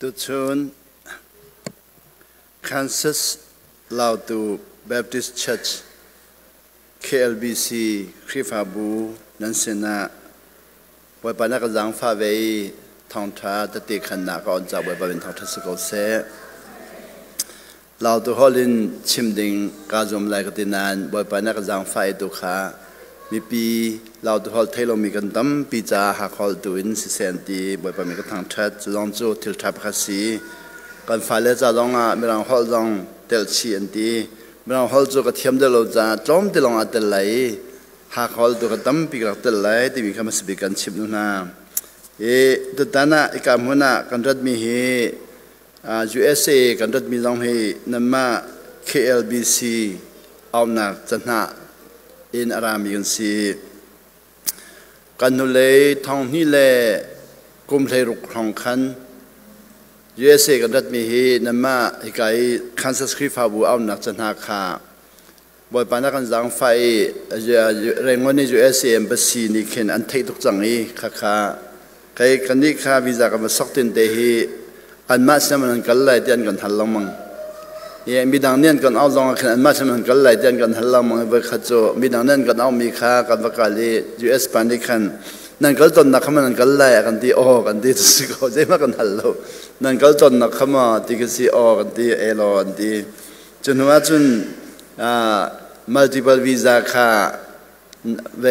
ตุชน Kansas ลาวตู Baptist Church KLBC คริฟาบูนันเซนาวัยปานักจังฟ้าเวทองท้าตติขันนาก่อนจากวัยปาเป็นทองทัศกเสลาวตูฮอลินชิมดิงกาจมไลกตินานวัยปานักจังฟ้าตุขามีปีลาวตูฮอลเทโลมีกันตั้มปีจ่าหักฮอลตูอินสิเซนตีวัยปามีกันทางทัศลองจูทิลทับคสีกันฟ้าเลจ่าลองมีรังฮอลลองเตลชีอันตีเมื่อเราจูก็เทียมเดลจ้าจอมที่ลงอัตไหลหากเราตัวก็ตั้มปีกอัตไหลที่มีคำสบิกันชิบนู่นนะตุตานะอีกคำหัวหน้ากันรัฐมีUSA กันรัฐมีลองให้นั่นมา KLBC เอาหนักจันทร์อินอารามีกันสิกันนู่นเลยทองนี่แหละกุมเลยรุกทองคันUSA กันรัฐมีนั่นมาอีกไอ้คันซัสคริฟาบูเอาหนักจันทร์ขาบ่อยปานักกันจังไฟเรื่องวันนี้ USA Embassy นี่เข็นอันเทตุกจังอีค่ะใครกันนี่ค่ะวีซ่ากันมาสักตินเตหีอันมาสมันกันไล่เตียนกันทันละมังยังมีดังเนียนกันเอาลองกันอันมาสมันกันไล่เตียนกันทันละมังเบิกขัดโจมีดังเนียนกันเอามีค่ากันประกาศเลย US ปานิคันนั่นก็ต้นนักขมันกันไล่กันที่โอกันที่สุดก็จะมากันทันละนั่นก็ต้นนักขมันที่ก็สิโอกันที่เอโลกันที่จนว่าจนmultiple visa ค่ะเว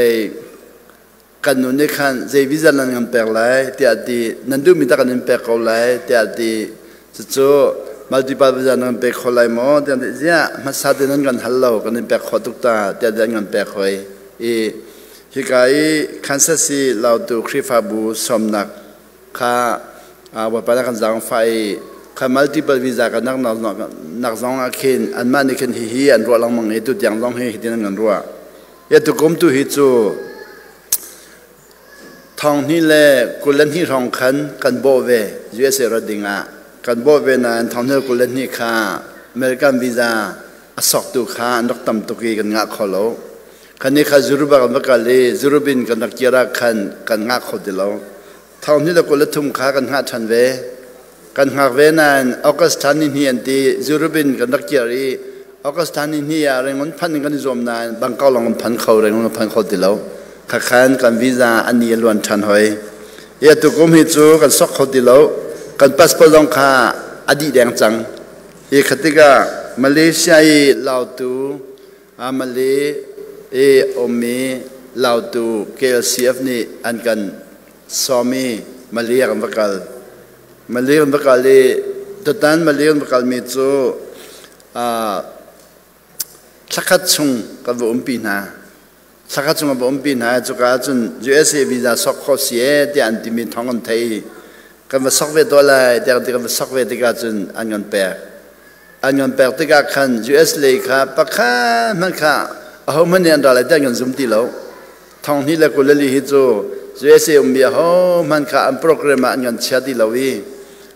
กันนู่นนี่คันเจวิซ่านั่นกันเปิดเลยที่อาทินั่นดูมีแต่กันเปิดเขาเลยที่อาทิจู่ๆ multiple visa นั่นเปิดเขาเลยมั้งที่อาทิเนี่ยมาสาธิตนั่นกันฮัลโหลกันเปิดเขาทุกตาที่อาทิกันเปิดเขาฮิกายคันซัสซีเราดูคริฟาบูสมนักค่ะว่าไปแล้วกันจังไฟข้า multiple visa กันนักสองอาคินอันมานี่คันฮีอันรัวลังมังเอตุยังลองฮีที่นั่นกันรัวยาตุกมตุฮิจูทองนี่แหละกุลนี่ทองคันกันโบเว USA รดิงะกันโบเวนั้นทองนี่กุลนี่ค่ะอเมริกันวีซ่าอสอกตุค่ะนักตำตุกีกันงะขอโลคันนี้ข้าจูรุบักบักกะลีจูรุบินกันนักเกียร์คันกันงะขอดิโลทองนี่แหละกุลทุ่มค่ะกันหาชันเวกันหากเวนันออกัสตานินีอันที่จูรุบินกันนักเกียร์ออกัสตานินีอะไรเงินพันกันจมนานบางเก้าลงพันเขาอะไรเงินพันเขาดิโลข้าขันกันวีซ่าอันนี้ล้วนชันหอยยาตุกุมฮิจูกันสกเขาดิโลกันพาสปอร์ตลงค่าอดีตแดงจังอีกขติกามาเลเซียลาวตูมาเลโอมีลาวตู KLCF นี่อันกันสามีมาเลกันบักกลมาเลกันบักกลเลยตุตันมาเลกันบักกลมีจูสักขัดชงกับอุมปีนาสักขัดชงกับอุมปีนาจุกาจุน USA วีซ่าสกข้อเสียที่อันที่มีท้องกันไทยกันมาสักเวตัวเลยแต่กันมาสักเวที่กาจุนอันเงินแปลที่กาขัน US เลยค่ะปะค่ะมันค่ะเอามันเนี่ยอันตรายแต่เงินซุ่มตีแล้วท้องนี่แหละกุลลีฮิจู USA มีเอามันค่ะอันโปรแกรมอันเงินเชียดีแล้ววี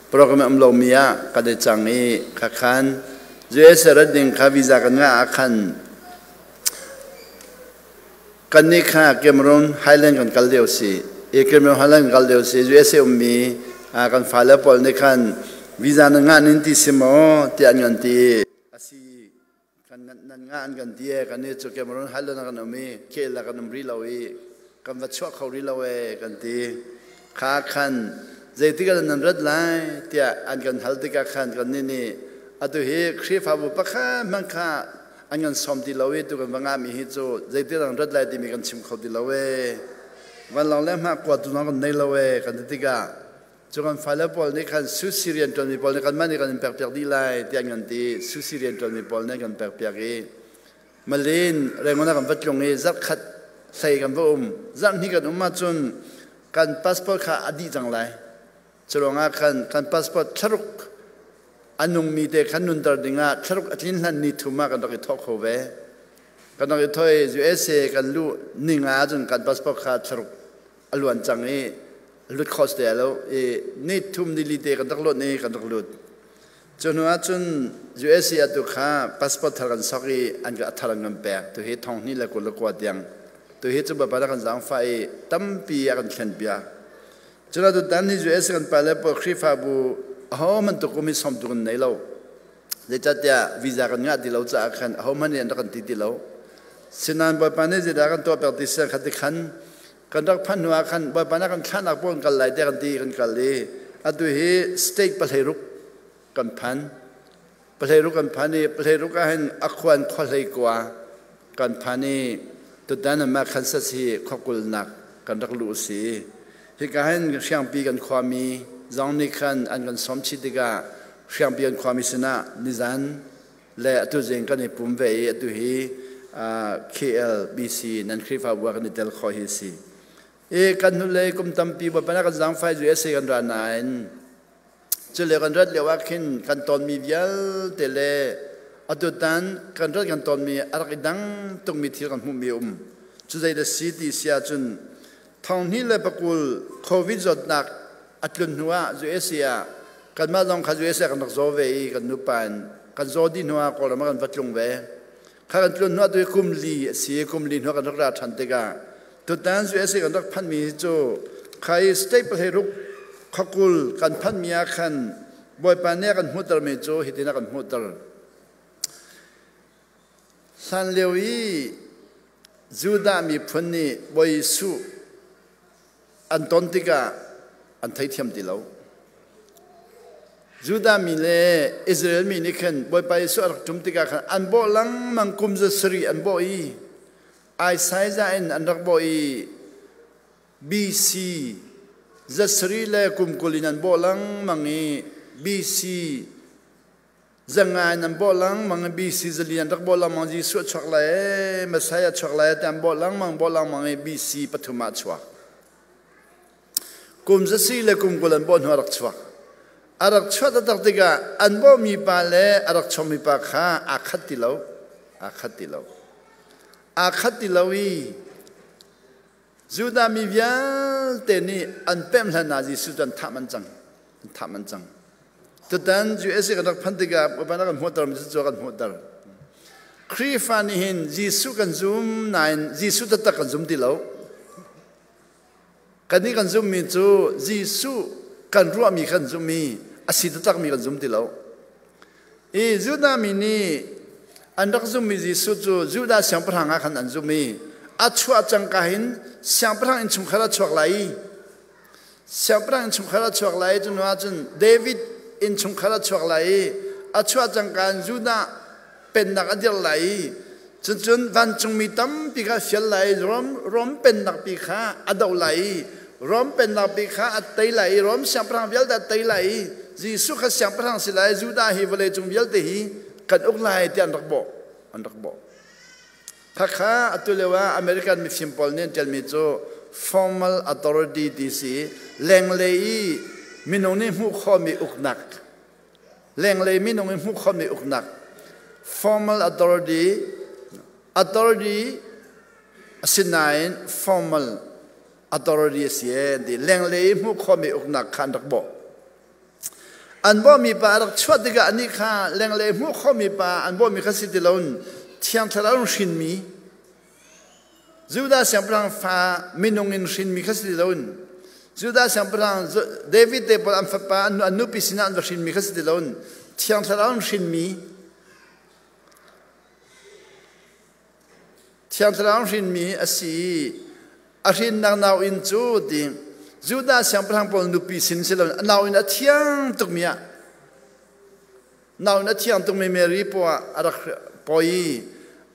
โปรแกรมอันเรามีอ่ะก็ได้จังนี้ค่ะขันUS ระดับค่าวีซ่ากันง่ายขันกันนี่ค่ะเคมรอนไฮแลนด์กันกัลเดียวสิเคมรอนไฮแลนด์กัลเดียวสิ USA มีกันฟ้าแล้วพอในขันวีซ่านั่งงานนิติสิโมที่อันกันที่อาศัยกันนั่งงานกันที่กันนี่จุเคมรอนไฮแลนด์กันมีเคลกันนำรีลาวีกันวัดชัวเขารีลาวีกันที่ขาขันใจที่กันนั่งรถไล่ที่อันกันฮัลติกาขันกันนี่อะตัวเฮครีฟาบุปะค่ะมันค่ะอันกันสมดีลาวีตัวกันบางอามีฮิจูใจที่เรารถไล่ที่มีกันชิมเขาดีลาวีวันเราเล่มากกว่าตัวน้องกันในลาวีกันที่กาจุกันฟ้าแล้วพอในกันซูซิเรียนตอนนี้พอในกันมันในกันเปรียบดีไล่ที่อันกันที่ซูซิเรียนตอนนี้พอในกันเปรียบมาเล่นเรื่องนั้นกันวัดลงเอจักขัดใส่กันบ่จักนี่กันมาจนกันพาสปอร์ตค่ะอดีตจังไรจุลงากันพาสปอร์ตชรุกอันนุ่มมีแต่ขันนุนตรดิ่งชรุกอันนี้นั่นนี่ทุ่มมากันต้องทอกเขาเวกันต้องถอย USA กันรู้นิ่งจนกันพาสปอร์ตค่ะชรุกอลวนจังนี้ลุดคอสเตลแล้วนี่ทุ่มดีลีเตกันต้องลดนี่กันต้องลดจนว่าจน USA ตัวข้าพาสปอร์ตทางกันสักอันก็ทางกันแปลกตัวเหตุทองนี่แหละคนละกว่าเดียงตัวเหตุจะแบบอะไรกันสังไฟตั้มปีกันเขียนเบียจนว่าตัวนั้นที่ US กันไปแล้วพอคริฟาบู มันตุกุมิสมตุกันไหนเราเดี๋ยวจะเดี๋ยววีซ่ากันงาดีเราจะกันมันเนี่ยนักกันติดเราสินันบ่อยปานนี้จะได้กันตัวเปิดติดเสียขัดขันกันรักพันหัวขันบ่อยปานนั้นกันขันนักป้องกันไหลแต่กันตีกันกันเลยอันดูเหสเต็กประเทศรุกกันพันประเทศรุกกันพันนี่ประเทศรุกก็เห็นอักวันคนเลยกว่ากันพันนี่ตุดนั้นมาขันสัตย์ขกุลนักกันรักลูสีที่ก็เห็นเชียงปีกันความมีจงนี้ขันอันกันสมชิดกาเชียงปีกันความมีสนะนิจันและตัวเองกันในปุ่มเวย์ตัวเหKLBC นั่นคือฝ่ายวักันในเทลคอฮิซีกันนู่นเลยกุมตั้มปีบ่ปนักกันจังไฟอยู่USAกันร้านนั้นจะเรียกกันรัดเรียกว่าขึ้นกันตอนมีเดียลเตเลอัตุตันกันรัดกันตอนมีอะไรดังต้องมีที่กันหุ่มมีจะได้เดสิตีเสียจนทางนี้เลยปะกุลโควิดจดหนักอัตลุนหัว USA กันมาลองขัด USA กันนักโซเวกันนุปันกันโซดินหัวก็ละมากันวัดลงเวข้ากันจนนัวตัวคุมลีเสียคุมลีนัวกันรักราชันเตกาตัวนั้นสุเอเซกันรักพันมีโจใครสเตปประเทศรุกขกุลกันพันมีอาคันบ่อยปานเนียกันมุตรเมโจฮิตินักกันมุตรสันเลวีจูดามีพันนี่บ่อยสุอันตอนติกาอันไทยเทียมติเลาจูดามีเลอิสราเอลมีนิคันบ่อยไปสุอักจุมติกาขันอันบ่ลังมังคุมจะสรีอันบ่อยไอไซซ์อันรักบ่อยบีซีจะสรีเลคุมกุลินันบ่ลังมังบีซีจังไงนันบ่ลังมังบีซีจะเรียนรักบ่ลังมังจีสุชักเลยมาใช้ชักเลยแต่บ่ลังมังบีซีปฐุมาชัวคุมจะสรีเลคุมกุลินบ่หัวรักชัวอารักชัวตัดติกาอันบ่มีปาเลอารักชมีปาข้าอาคัดติเลวอาคัดติเลวอาคัดติเลวีจูดามีวิญเตนี่อันเป็นขนาดที่สุดอันทามันจังตัวนั้นจูเอสกันรักพันติกาอุปนักกันหัวตรมันจะจกันหัวตรครีฟานิหินจีสุกันซุมนายจีสุตัดกันซุมติเลวกันนี้กันซุมมีจูจีสุกันรัวมีกันซุมมีอาศิตตักมีกันซุมติเลวจูดามีนี่อันรักซุมมีจีสุจูดาเสียงพลังอาคันอันซุมมีอาชัวจังกาหินเสียงพลังอินชุมขราชวกไหลเสียงพลังอินชุมขราชวกไหลจนว่าจนเดวิดอินชุมขราชวกไหลอาชัวจังการจูดาเป็นนักอดีตไหลจนวันจงมีตั้มปีกาเสียไหลร้อมเป็นนักปีกาอดาวไหลร้อมเป็นนักปีกาอัตไตไหลร้อมเสียงพลังเวลดัตไตไหลจีสุขเสียงพลังสิไหลจูดาฮิวเลจงเวลเตหีกันอุกไหลที่อันรักบ่ถ้าข้าอัตุเลว่าอเมริกันมีซิมเปิลเนี่ยจะมีโจ formal authority ที่สิแรงเลยมินงนี่มุขมีอุกนักแรงเลยมินงนี่มุขมีอุกนัก formal authority สินาย formal authority เสียดีแรงเลยมุขมีอุกนักขันรักบ่อันบ่มีปารักชวดดิกาอันนี้ข้าแรงเลยมุขมีปาอันบ่มีข้าสิติลอนเที่ยงทะเลาชินมีจูดาเสียงพลังฟ้ามินงอินชินมีข้าสิติลอนจูดาเสียงพลังเดวิดเดปอลอัมฟปาอันนุปิสินันวชินมีข้าสิติลอนเที่ยงทะเลาชินมีเที่ยงทะเลาชินมีอาศัยอาชินนางนาวอินจูดิจูดาเสียงพลังปอลนุปิสินสิลอนนาวอินอาเที่ยงตุกมีอะนาวอินอาเที่ยงตุกมีเมรีปัวอารักปอย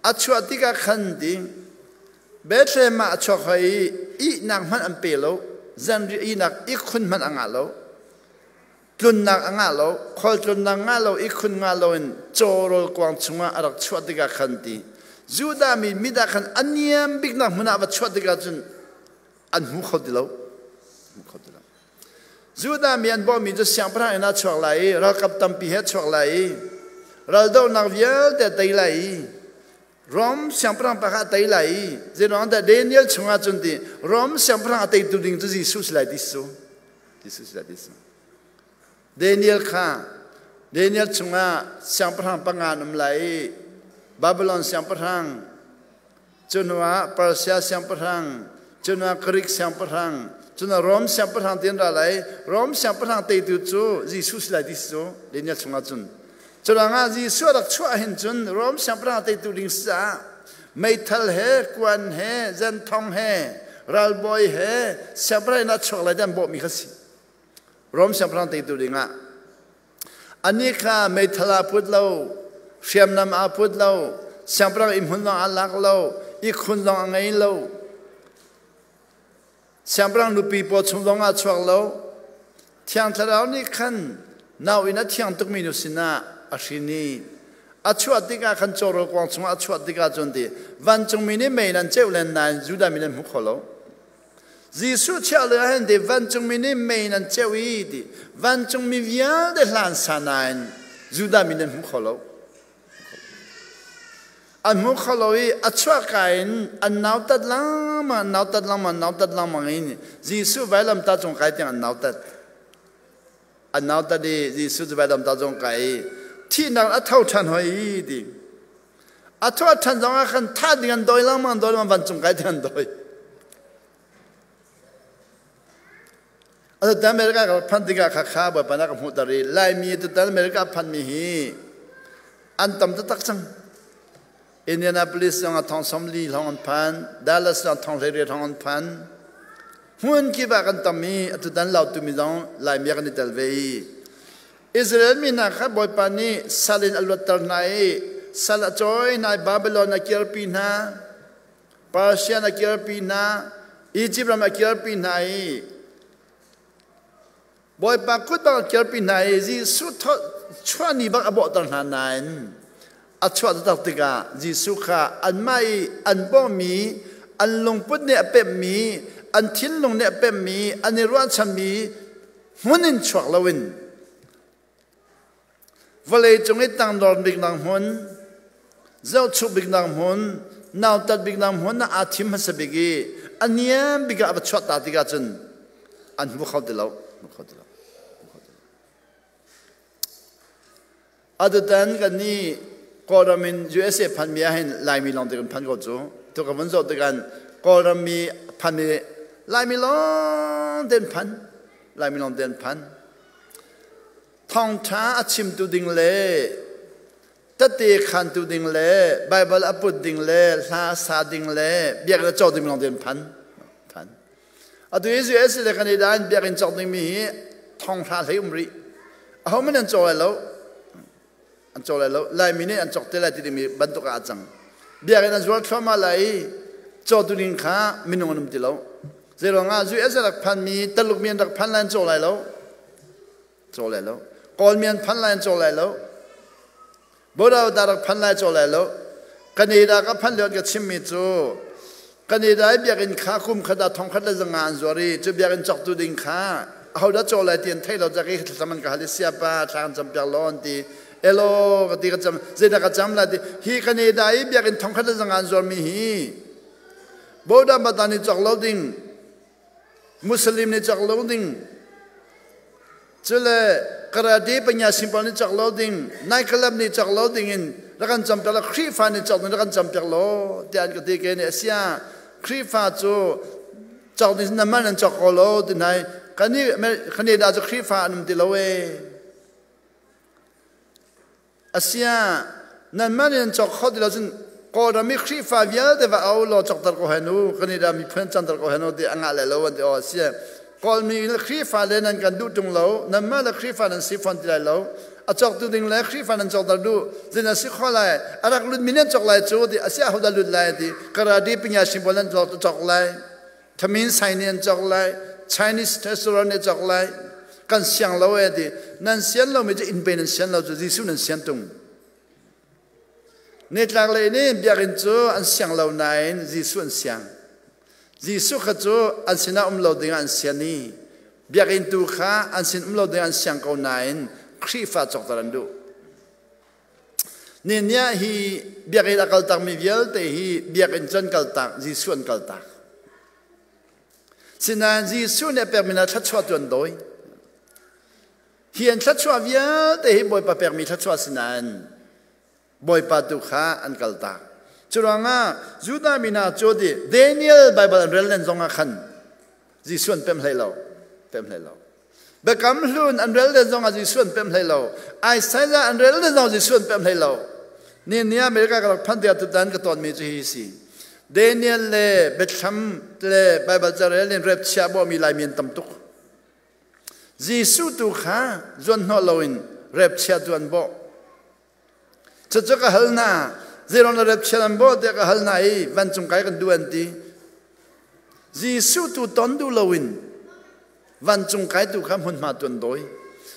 อัจฉริยะขันดิเบสเรมาอัจฉริยอีนักมันอันเปล่าจันรีอีนักอีคุณมันอ่างเราจุนนักอ่างเราคอยจุนนักอ่างเราอีคุณอ่างเราinโจโรกวางชงอารักอัจฉริยะขันดิจูดามีมิดาขันอันเนียมบิกนักมันอัจฉริยะจนอันมุขดิเราจูดามีอันบ่มีจะเสียงพระอินทร์ชวกไหลเรากับตัมปีเหตุชวกไหลเราโดนนักเวียลแต่ไตไหลร้อมเสียงพระปากไตไหลเจนวันแต่เดนิเอลชงอาจนดีร้อมเสียงพระไตตุดิงตุจีสุสไลดิสุเดนิเอลข้าเดนิเอลชงอาเสียงพระปังงานอมไหลบาบิลอนเสียงพระจนว่าเปอร์เซียเสียงพระจนว่ากรีกเสียงพระ cho nên Rome xem bắt hàng tiền ra lại Rome xem bắt hàng tây tu chú Jesus lại đi số đến nhà chúng ta chun cho nên ngã Jesus đặc chúa hình chun Rome xem bắt hàng tây tu linh sa mấy thal he quan he dân thong he ral boy he xem bắt hàng chúa lại đem bộ mi khasi Rome xem bắt hàng tây tu linh ngã anh ấy khá mấy thal aput lâu xem nam aput lâu xem bắt hàng im hun long alak lâu ik hun long ngay lâu xem rằng nụ bị bỏ chung long à chuộc lâu thiang thà áo ní khăn nào ina thiang tục mình xin na asini à chuộc đi cả khăn cho rồi quang chung à chuộc đi cả chun đi văn chung mình mấy lần treo lên này juda mình hút khổ lâu Giêsu chào lời hắn đi văn chung mình mấy lần treo ý đi văn chung mình viết để làm sao này juda mình hút khổ lâu anh muốn khâu lối anh chua cái anh nấu tết lắm mà nấu tết lắm mà nghe Giêsu phải làm ta trong cái tiếng anh nấu tết đi Giêsu phải làm ta trong cái thì nào anh thâu chân hỏi đi anh thâu chân trong cái khăn thắt đi anh đôi lắm vẫn trong cái tiếng đôi anh ta America cái phần đi cái khá bởi bạn cái một đời lại mi từ ta America phần mi hi anh tâm tất tắc chăng Indianapolis yang thong somli thong pan Dallas yang thong rere thong pan hun ki ba kan tami atu dan lau tu mi dong lai mi kan talvei Israel mi na kha boy pani salin alwatar nai sala joy nai Babylon na kirpi na Persia na kirpi na Egypt na kirpi nai boy pa kut ba kirpi nai ji su tho chwani ba abo tar na nan a chua ta tika Giêsu kha an mai an bo mi an long put ne pe mi an thin long ne pe mi an ruan cham mi hunin chuak lawin vale chung i tang dor big nang hun zau chu big nang hun naw tat big nang hun na athim ha sabigi aniam biga ab chua ta tika chun an mu khaw de law adan kan ni Koramin USA pan mi ahin lai mi long tekan pan ko chu to ka vanzo tekan korami pan mi lai mi long den pan thong tha achim tu ding le tati khan tu ding le Bible aput ding le la sa ding le biak la chaw ding long den pan adu USA le kan idan biak in chaw ding mi thong tha le umri a homen an chaw lo anh cho lại lâu lại mình anh chọc tới lại thì mình bận tụi cả chẳng bây giờ anh做thama lại cho tụi mình khá mình không làm gì lâu giờ là ngã duy sẽ đặt pan mi tất lúc miền đặt pan lại cho lại lâu còn miền pan lại cho lại lâu bữa đầu đặt pan lại cho lại lâu cái này đã cái pan liền cái chim mi chú cái này đã bây giờ anh khá kum khá đã thong khá đã dừng ăn rồi chứ bây giờ anh chọc tụi mình khá họ đã cho lại tiền thayเราจะcáiทำมันก็หาเสียป้าทางจำเป็นร้อนที่Elo ketika jam zeda kacam lah di hi kani dai biakin thong khada jangan zor mi hi boda matani chak loading Muslim ni chak loading chule karate penya simple ni chak loading night club ni chak loading in rakan jam pela khifa ni chak rakan jam pelo tian ketika ni asia khifa chu chak ni naman an chak lo di nai kani da chu khifa anum ti lowe Asia nan manin chok khod la jin ko da mi khifa vial de va au lo chok tar ko hanu kani da mi phen chan tar ko hanu de anga le lo de o sia kol mi khifa le nan kan du tung lo nan ma la khifa nan si fon ti lai lo a chok tu ding le khifa nan chok tar du jin si kholai arak lut minen chok lai chu di asia hu da lut lai di kara di pinya simbolan chok lai thamin sainian chok lai Chinese restaurant ne chok lai kan siang lo e di nan sian lo me je in pen sian lo ju Giêsu nan sian tung ne tlang le ne biakin chu an siang lo nain Giêsu an siang Giêsu kha chu an sina lo ding an sian ni biakin tu kha an sin lo ding an siang ko nain khifa chok taran du ne nya hi biakin akal tak mi vial te hi biakin chan kal tak Giêsu an kal tak sinan Giêsu ne permina that chwa tuan doi hiện thắt chua vía để bồi pa permit thắt chua sinan bồi pa tu kha an kalta churanga juda mina chodi Daniel Bible relent zonga khan gì xuân pem hay lâu bê cắm luôn anh rel lên dòng gì xuân pem hay lâu ai sai ra anh rel lên dòng gì xuân pem hay lâu nên nia America cái phan tiệt tụt đan cái tuần mi chỉ hi si Daniel le Bethlehem le Bible chare le rep chia bo mi lai miền tam tuk Giêsu tu kha John Halloween rep chia tuan bo cho cái hal na zero na rep chia bo de cái hal na i van chung kai kan duan ti Giêsu tu ton du lowin van chung kai tu kham hun ma tuan doi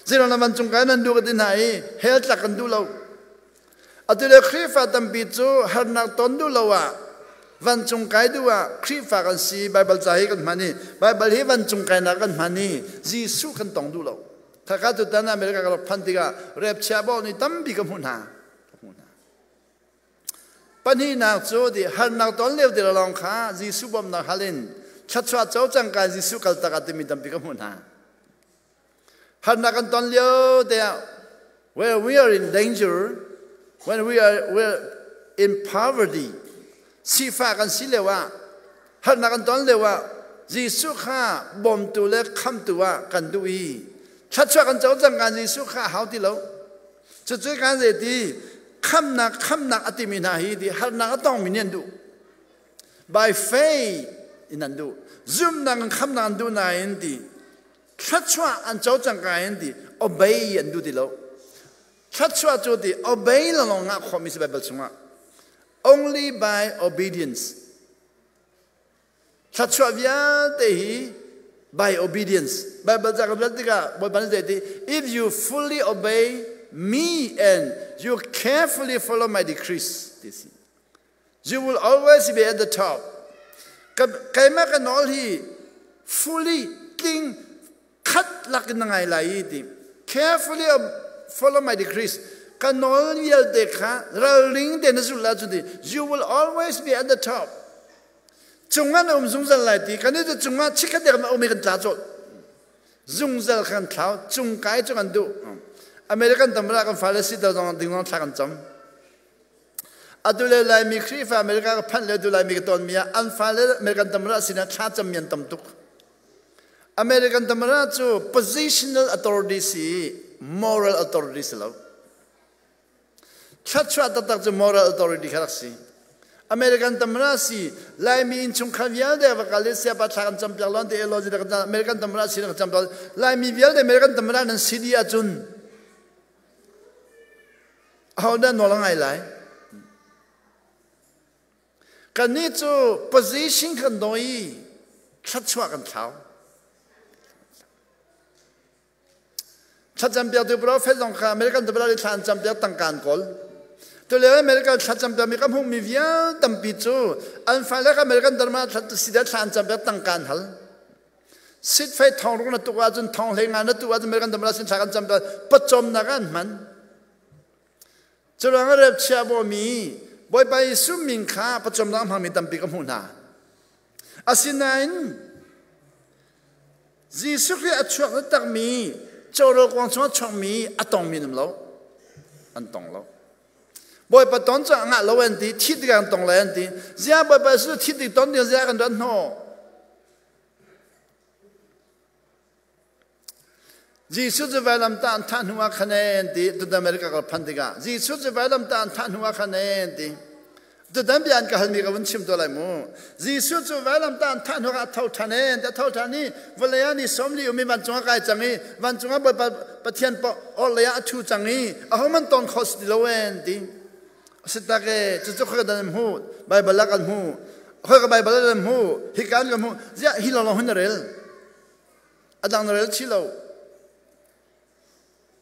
zero na van chung kai nan du ka din hai hel tak kan du lo atule khrifa tam pi chu har na ton du lawa van chung kai duwa khrifa kan si Bible chai kan mani Bible hi van chung kai na kan mani Giêsu kan tong du lo thaka tu tan America ka phan tiga rep chia bo ni tam bi ka mun ha pani na chu di har na ton lew de long kha Giêsu bom na halin chachwa chau chang ka Giêsu kal ta ka ti mi tam bi ka mun ha har na kan ton lew de where we are in danger when we're in poverty si fa kan si lewa har na kan ton lewa Giêsu kha bom tu le kham tu wa kan du yi chachwa kan chau chang kan Giêsu kha hau ti lo chu chu kan ze ti kham na ati mi na hi di har na tong mi nen du by faith in an du zum na kham na du na in di chachwa an chau chang ka in di obey an du di lo chachwa chu di obey la lo nga kho mi se Bible chunga only by obedience chachwa via te hi by obedience Bible ja ka blatika boy ban te if you fully obey me and you carefully follow my decrees you will always be at the top kai ma ka nol hi fully king khat lak na ngai lai ti carefully follow my decrees kanol yel de kha raling de na zula judi you will always be at the top chunga na zungzal lai ti kan de chunga chikha de ma omi kan tla chot zungzal kan thau chung kai chu kan du American tamra kan falasi da dong ding thla kan cham adule lai mi khri fa America ka phan le du lai mi ton mia an fale American tamra sina thla cham mian tam tuk American tamra chu positional authority si moral authority silo chachwa tatak chu moral authority kharak si American tamra si lai mi in chung khavial de vakale sia pa thakan cham pyalon de eloji da American tamra si cham lai mi vial de American tamra nan city achun how da no langai lai kan ni chu position kan doi chachwa kan thau chacham pya tu pro fe dong kha American tamra le than cham pya tang kan kol to le American chacham pya mi kam hum mi via tam pi chu an fa la American tamra sida than cham pya tang kan hal sit fe thong ru na tu wa jun thong le nga na tu wa American tamra sin thakan cham pya pachom na kan man churang rep chia bo mi boy pai sum min kha pachom ram ha mi tam pi kam hu na asinain Giêsu Christ achuk tak mi choro kwang chong chong mi atong mi nam lo an tong lo boy pa ton cha nga lo en ti thi ti kan tong la en ti zia boy pa su thi ti ton ti zia kan don no Giêsu zu vai lam tan than huwa khanen ti tu da America ka phan ti ga Giêsu zu vai lam tan than huwa khanen ti tu dam bian ka hal mi ka won chim to lai mo Giêsu zu vai lam tan than huwa thau thanen ta thau thani volaya ni somli umi ban chunga kai changi ban chunga boy pa thian po ol ya thu changi a homan ton khos di lo en ti sita ke chu chu kha dan mu Bible la kan mu kha ka Bible la mu hi kan ka mu zia hi lo lo hun rel adang rel chi lo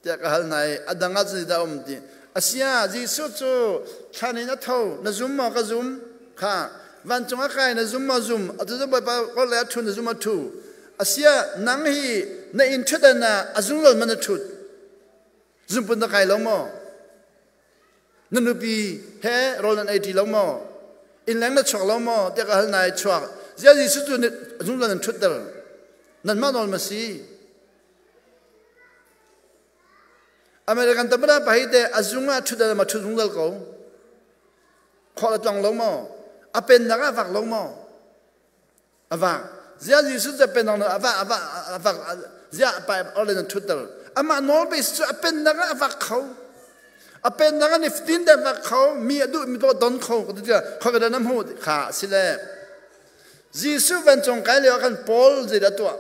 ya ka hal nai adanga chi da ti asia Giêsu chu thani na tho na zum ma ka zum kha van chunga kai na zum ma zum atu ba ko la thu na zum ma thu asia nang hi na in thu da na azung lol man thu zum pun da kai lo mo nanu pi he rolan 80 lo mo in lang na chok lo mo te ka hal nai chok zia Giêsu chu azung lol thu da nan ma nol ma si American tamra pai de azunga thuda ma thu zungal ko khola tong lo mo apen na ga vak lo mo ava zia Jisuจะเป็นนองava ziaไปเอาเลยนั่นทุตร์อามาโนไปสุเป็นนักavaเขาเป็นนักนิฟตินเดนเขามีอดูมีตัวดนเขาก็จะเขาก็จะน้ำหูขาสิเลJisu วันจงไกลเลยกันปอลจะได้ตัว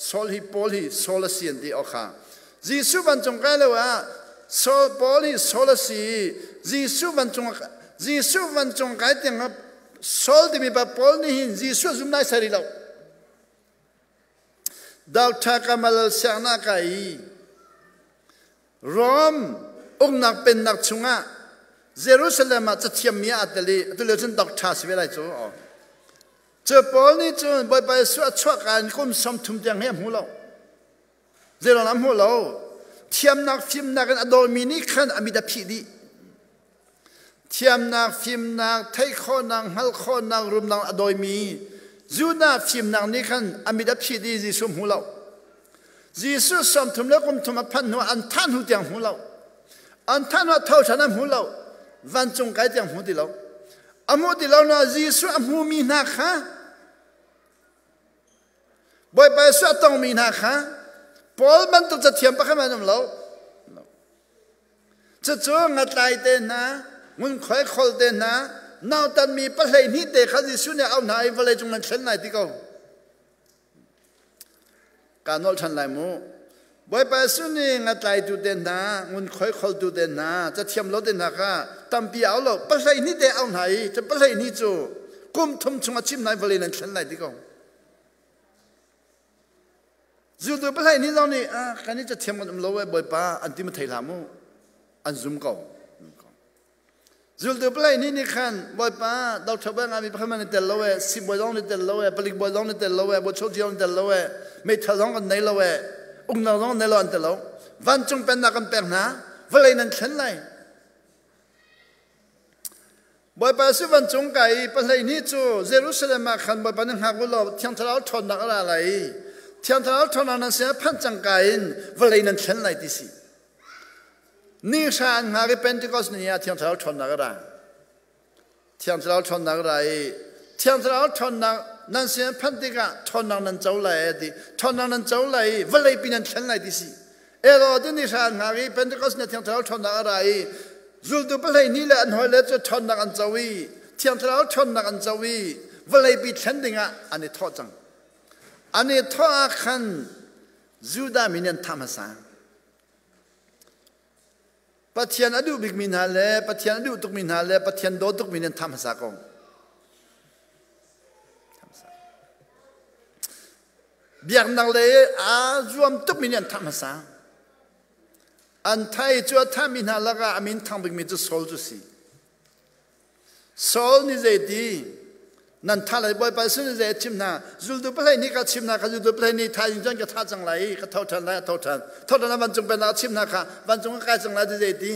โซลฮีปอลฮีโซลเซียนดีออกค่ะJisu วันจงไกลเลยว่าโซลปอลฮีโซลซีJisu วันจงไกลเตียงครับโซลที่มีแบบปอลนี่Jisuซุ่มได้สรีเราดาวทากามาลเสียงนักไก่รอมองนักเป็นนักชุงะเยรูซาเล็มจะเทียมมีอัตลีตัวเลือดจนดอกชาสิเวลัยจูเจอปอลนี่จูไปสวดชวกันกุมสมทุมจังเฮียมหูเราเจริญน้ำหูเราเทียมนักฟิล์มนักอดอมินิขันอมิดาพีดีเทียมนักฟิล์มนักไทยข้อนักฮัลข้อนักรุมนักอดอมีจูน่าฟิล์มนักนี่ขันอมิดาพีดีจีสุมหูเราจีสุสมทุมแล้วกุมทุมพันหัวอันท่านหูจังหูเราอันท่านว่าเท่าฉันน้ำหูเราวันจงไกจังหูดีเราอมูดีเราเนาะจีสุอมูมีนักฮะบ่อยไปสุดต้องมีนักฮะพอมันต้องจะเทียมไปข้างในเราจะจ้องอะไรเด่นนะมึงคอยคอลเด่นนะน่าจะมีประเทศนี้เด็กเขาจีสุเนี่ยเอาไหนวันเลยจงมันเช่นไหนที่เขาการนอชันไหลมูบ่อยไปสุนี่งัดไหลดูเด่นนะมึงคอยคอลดูเด่นนะจะเทียมรถเด่นนะค่ะตั้มปีเอาหรอกประเทศนี้เด็กเอาไหนจะประเทศนี้จู่กุมทุ่มชงอาชีพไหนวันเลยนั่นเช่นไหนที่เขาจู่ตัวประเทศนี้เราเนี่ยการนี้จะเทียมกันเราไว้บ่อยป้าอันที่มันไทยลามูอันซุ่มเก่าจู่ตัวประเทศนี้นี่ขันบ่อยป้าดาวชาวบ้านมีพระมันในแต่ละเว้สิบบ่อยร้องในแต่ละเว้ผลิตบ่อยร้องในแต่ละเว้บ่โชคดีในแต่ละเว้ไม่ทะเลาะกันในละเว้อุ้งนร้องในละอันแต่ละวันจงเป็นนักกันเป็นนะวันเลยนั่นเช่นไรบ่อยป้าสิวันจงไก่ประเทศนี้จู่เยรูซาเล็มมาขันบ่อยป้านึกหากว่าเราเที่ยงทะเลาะทนนักอะไรเที่ยงทะเลาะทนนักเสียพันจังไก่วันเลยนั่นเช่นไรที่สินี่ชาญหาที่เป็นที่ก็สนิยาเที่ยงทะเลาะทนนักอะไรเที่ยงทะเลาะทนนักอะไรเที่ยงทะเลาะทนนักนั่นเสียพันที่ก็ทนนักนั่นเจ้าเลยดิทนนักนั่นเจ้าเลยวันเลยเป็นนั่นเช่นไรที่สิเราที่นี่ชาญหาที่เป็นที่ก็สนิยาเที่ยงทะเลาะทนนักอะไรรูดูไปเลยนี่แหละอันหอยเล็ดจะทนนักอันเจ้าวีเที่ยงทะเลาะทนนักอันเจ้าวีวันเลยเป็นเช่นดิ่งอ่ะอันนี้ท้อจังอันนี้ท้อขันจูดามินันธรรมสารปัจจัยนั้นดูบิกมินาเลปัจจัยนั้นดูตุกมินาเลปัจจัยโดตุกมินันธรรมสารกงเบียงนังเลยรวมตุกมินันธรรมสารอันไทยจวดท่ามินาลกะอามินทางบิกมิจุโซลจุสีโซลนี่เจดีนั่นท่าเลยบ่อยไปซึ่งเจชิมนาจุดดูไปเลยนี่ก็ชิมนาก็จุดดูไปเลยนี่ทายจังก็ท่าจังไรก็เท่าทันแล้วเท่าทันวันจงเป็นนักชิมนาค่ะวันจงก็กลายจังไรที่เจดี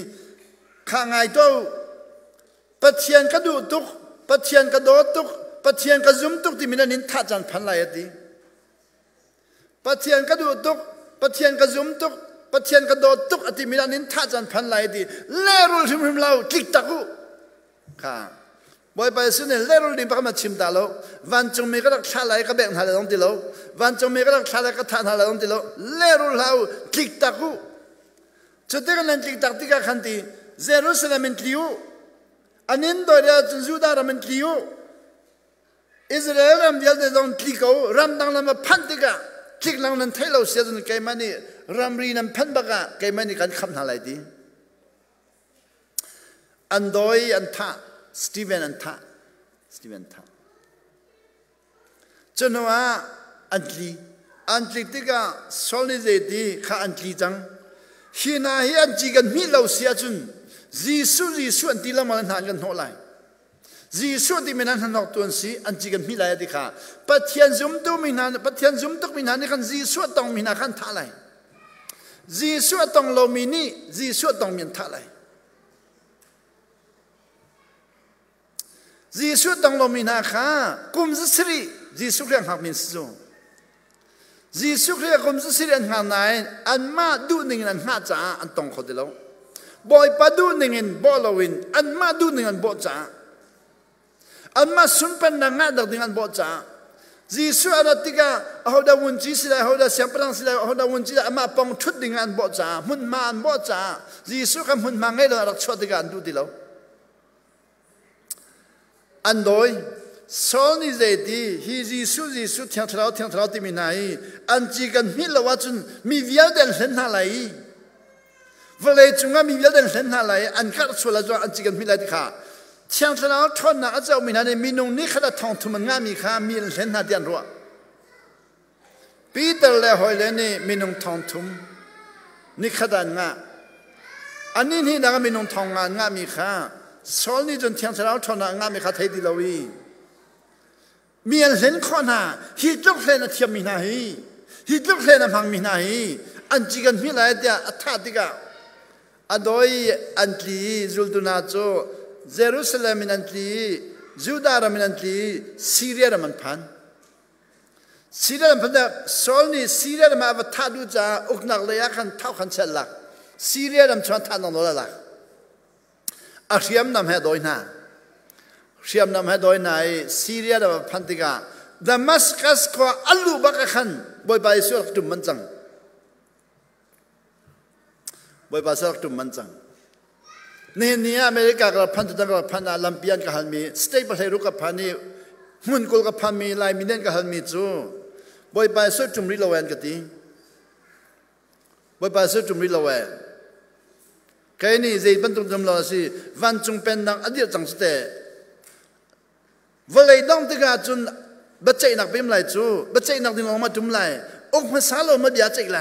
ข้างไงตัวปัจเจียนก็ดูตุกปัจเจียนก็โดตุกปัจเจียนก็ซุ่มตุกที่มีนั่นนินท่าจังพันไรดีปัจเจียนก็ดูตุกปัจเจียนก็ซุ่มตุกปัจเจียนก็โดตุกอติมีนั่นนินท่าจังพันไรดีเล่รุ่นชิมเราคลิกตะกุค่ะบ่อยไปซึ่งเนี่ยเล่รุ่นดิบก็มาชิมตาโลวันจงมีก็รักชาไหลก็แบ่งหาเลยต้องติโลวันจงมีก็รักชาไหลก็ทานหาเลยต้องติโลเล่รุ่นเราคลิกตะกุจุดที่กันนั้นคลิกตะที่กันขันตีเยรูซาเล็มคลิวอันนี้โดยเรื่องจูดารามันคลิวอิสราเอลรำเดียวแต่ต้องคลิกเอารำดังนั้นมาพันติกะคลิกลังนั้นไทยเราเสียจนไกลมันนี่รำรีนั้นพันบักะไกลมันนี่กันคำหาอะไรดีอันโดยอันท่าสตีเวนอันท่าจนว่าอันลีที่ก็โซลิเดดีข้าอันลีจังฮีน่าฮีอันจีกันมีเราเสียจนจีสุอันที่เรามาหากันหัวไหลจีสุที่มันหันหอกตัวนี้อันจีกันมีอะไรดีค่ะปัจเจียนซุ่มตุมินานปัจเจียนซุ่มตุมินานนี่กันจีสุต้องมินาขันท่าไหลจีสุต้องโลมินีจีสุต้องมินท่าไหลจีสุต้องลมินาค่ะกุมจิสรีจีสุเรียงหักมินสุจีสุเรียงกุมจิสรีอันหาไหนอันมาดูหนึ่งอันหาจ้าอันตรงคนเดียวบ่อยปัดดูหนึ่งอันบ่ลวินอันมาดูหนึ่งอันบ่จ้าอันมาสุนเป็นนางงาดักหนึ่งอันบ่จ้า Giêsu anh tika hầu đã muốn chỉ xí lại hầu đã xem prang xí lại hầu đã muốn chỉ lại mà bong chút đình anh bỏ trả mun mà anh bỏ trả Giêsu cầm mun mà ngay là đặt cho tika anh tu đi lâu anh đôi sau này dễ đi hi Giêsu theo tháo thì mình này anh chỉ cần biết là what chun mi viết đến lên hà lại và lấy chúng ta mi viết đến lên hà lại anh cắt số là cho anh chỉ cần biết lại thì khá theo tháo thon là cho mình này mình nông ní khá là thong thu mình ngã mi khá mi lên hà tiền rồi Peter lại hỏi lên này mình nông thong thu ní khá là ngã anh nín hi là mình nông thong ngã mi khá sau này chun theo tháo thon là ngã mi khá thấy đi lâu điมีอันเห็นข้อหน้าฮิตลุกเลยนะเทียมมีนาฮีฮิตลุกเลยนะพังมีนาฮีอันจีกันมีอะไรเดียอัฐาติกาอันโดยอันทีจุลตุนาโจเยรูซาเล็มอันทียูดาห์อันทีซีเรียมันพันซีเรียมันพันแต่โซลนี่ซีเรียมันเอาท่าดูจ้าอุกนักเลยขันเท่าขันเชลลักซีเรียมันชวนท่านนรลักอาเชียมนำให้โดยหน้าเชื่อมนำให้โดยในซีเรียและพันธิกาดามัสกัสก็อัลลูบักขันบ่อยไปสุรักตุมมันจังบ่อยไปสุรักตุมมันจังนี่อเมริกากับพันธุ์ต่างกับพันธุ์ลัมเปียนกับฮันมีสเตปประเทศรุกกับพันธุ์มุนกุลกับพันธุ์มีลายมิเนนกับฮันมีจูบ่อยไปสุดจุมริลาเวนกันทีบ่อยไปสุดจุมริลาเวนแค่นี้ใจบรรทุกจำลองสิวันจงเป็นนักอดีตจังสเตวันเลยต้องติกาจนบัจเจนักพิมพ์ไหลจูบัจเจนักดินออกมาจุ่มไหลอกมาสาลมาเดียใจไหล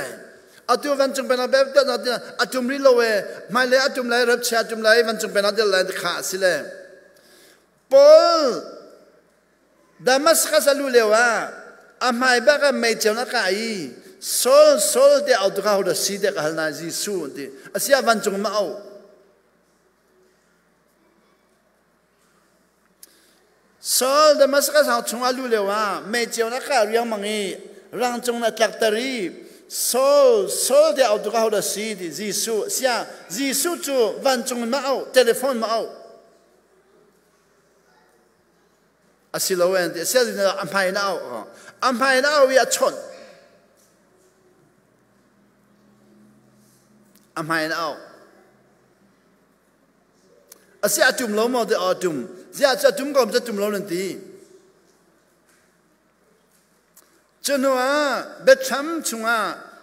อาตัววันจงเป็นอะไรแบบนั้นอาจุ่มริโลเวไม่เลยอาจุ่มไหลรับชาจุ่มไหลวันจงเป็นอะไรขาดสิเลยปอลดามัสกัสลูเลวะอาไม่บ้าก็ไม่เจ้านักไก่โซลเดียวเอาตัวเขาเดือดสีเด็กหันหน้าจีสูนที่อาเซียวันจงมาเอาโซลดามัสกัสเอาชงอาลูเลวะไม่เจ้านักไก่เรียงมังอีร่างจงนักตักตรีโซลเดียวเอาตัวเขาเดือดสีที่จีสูเสียจีสูจูวันจงมาเอาโทรศัพท์มาเอาอาศิลาเวนที่เสียดินอัมพายน่าวิอาชนอัมพายน่าอาเสียจุ่มล้อมเอาแต่จุ่มเสียจะจุ่มก็ไม่จะจุ่มล้อนั่นทีจนว่าเบ็ดช้ำชัว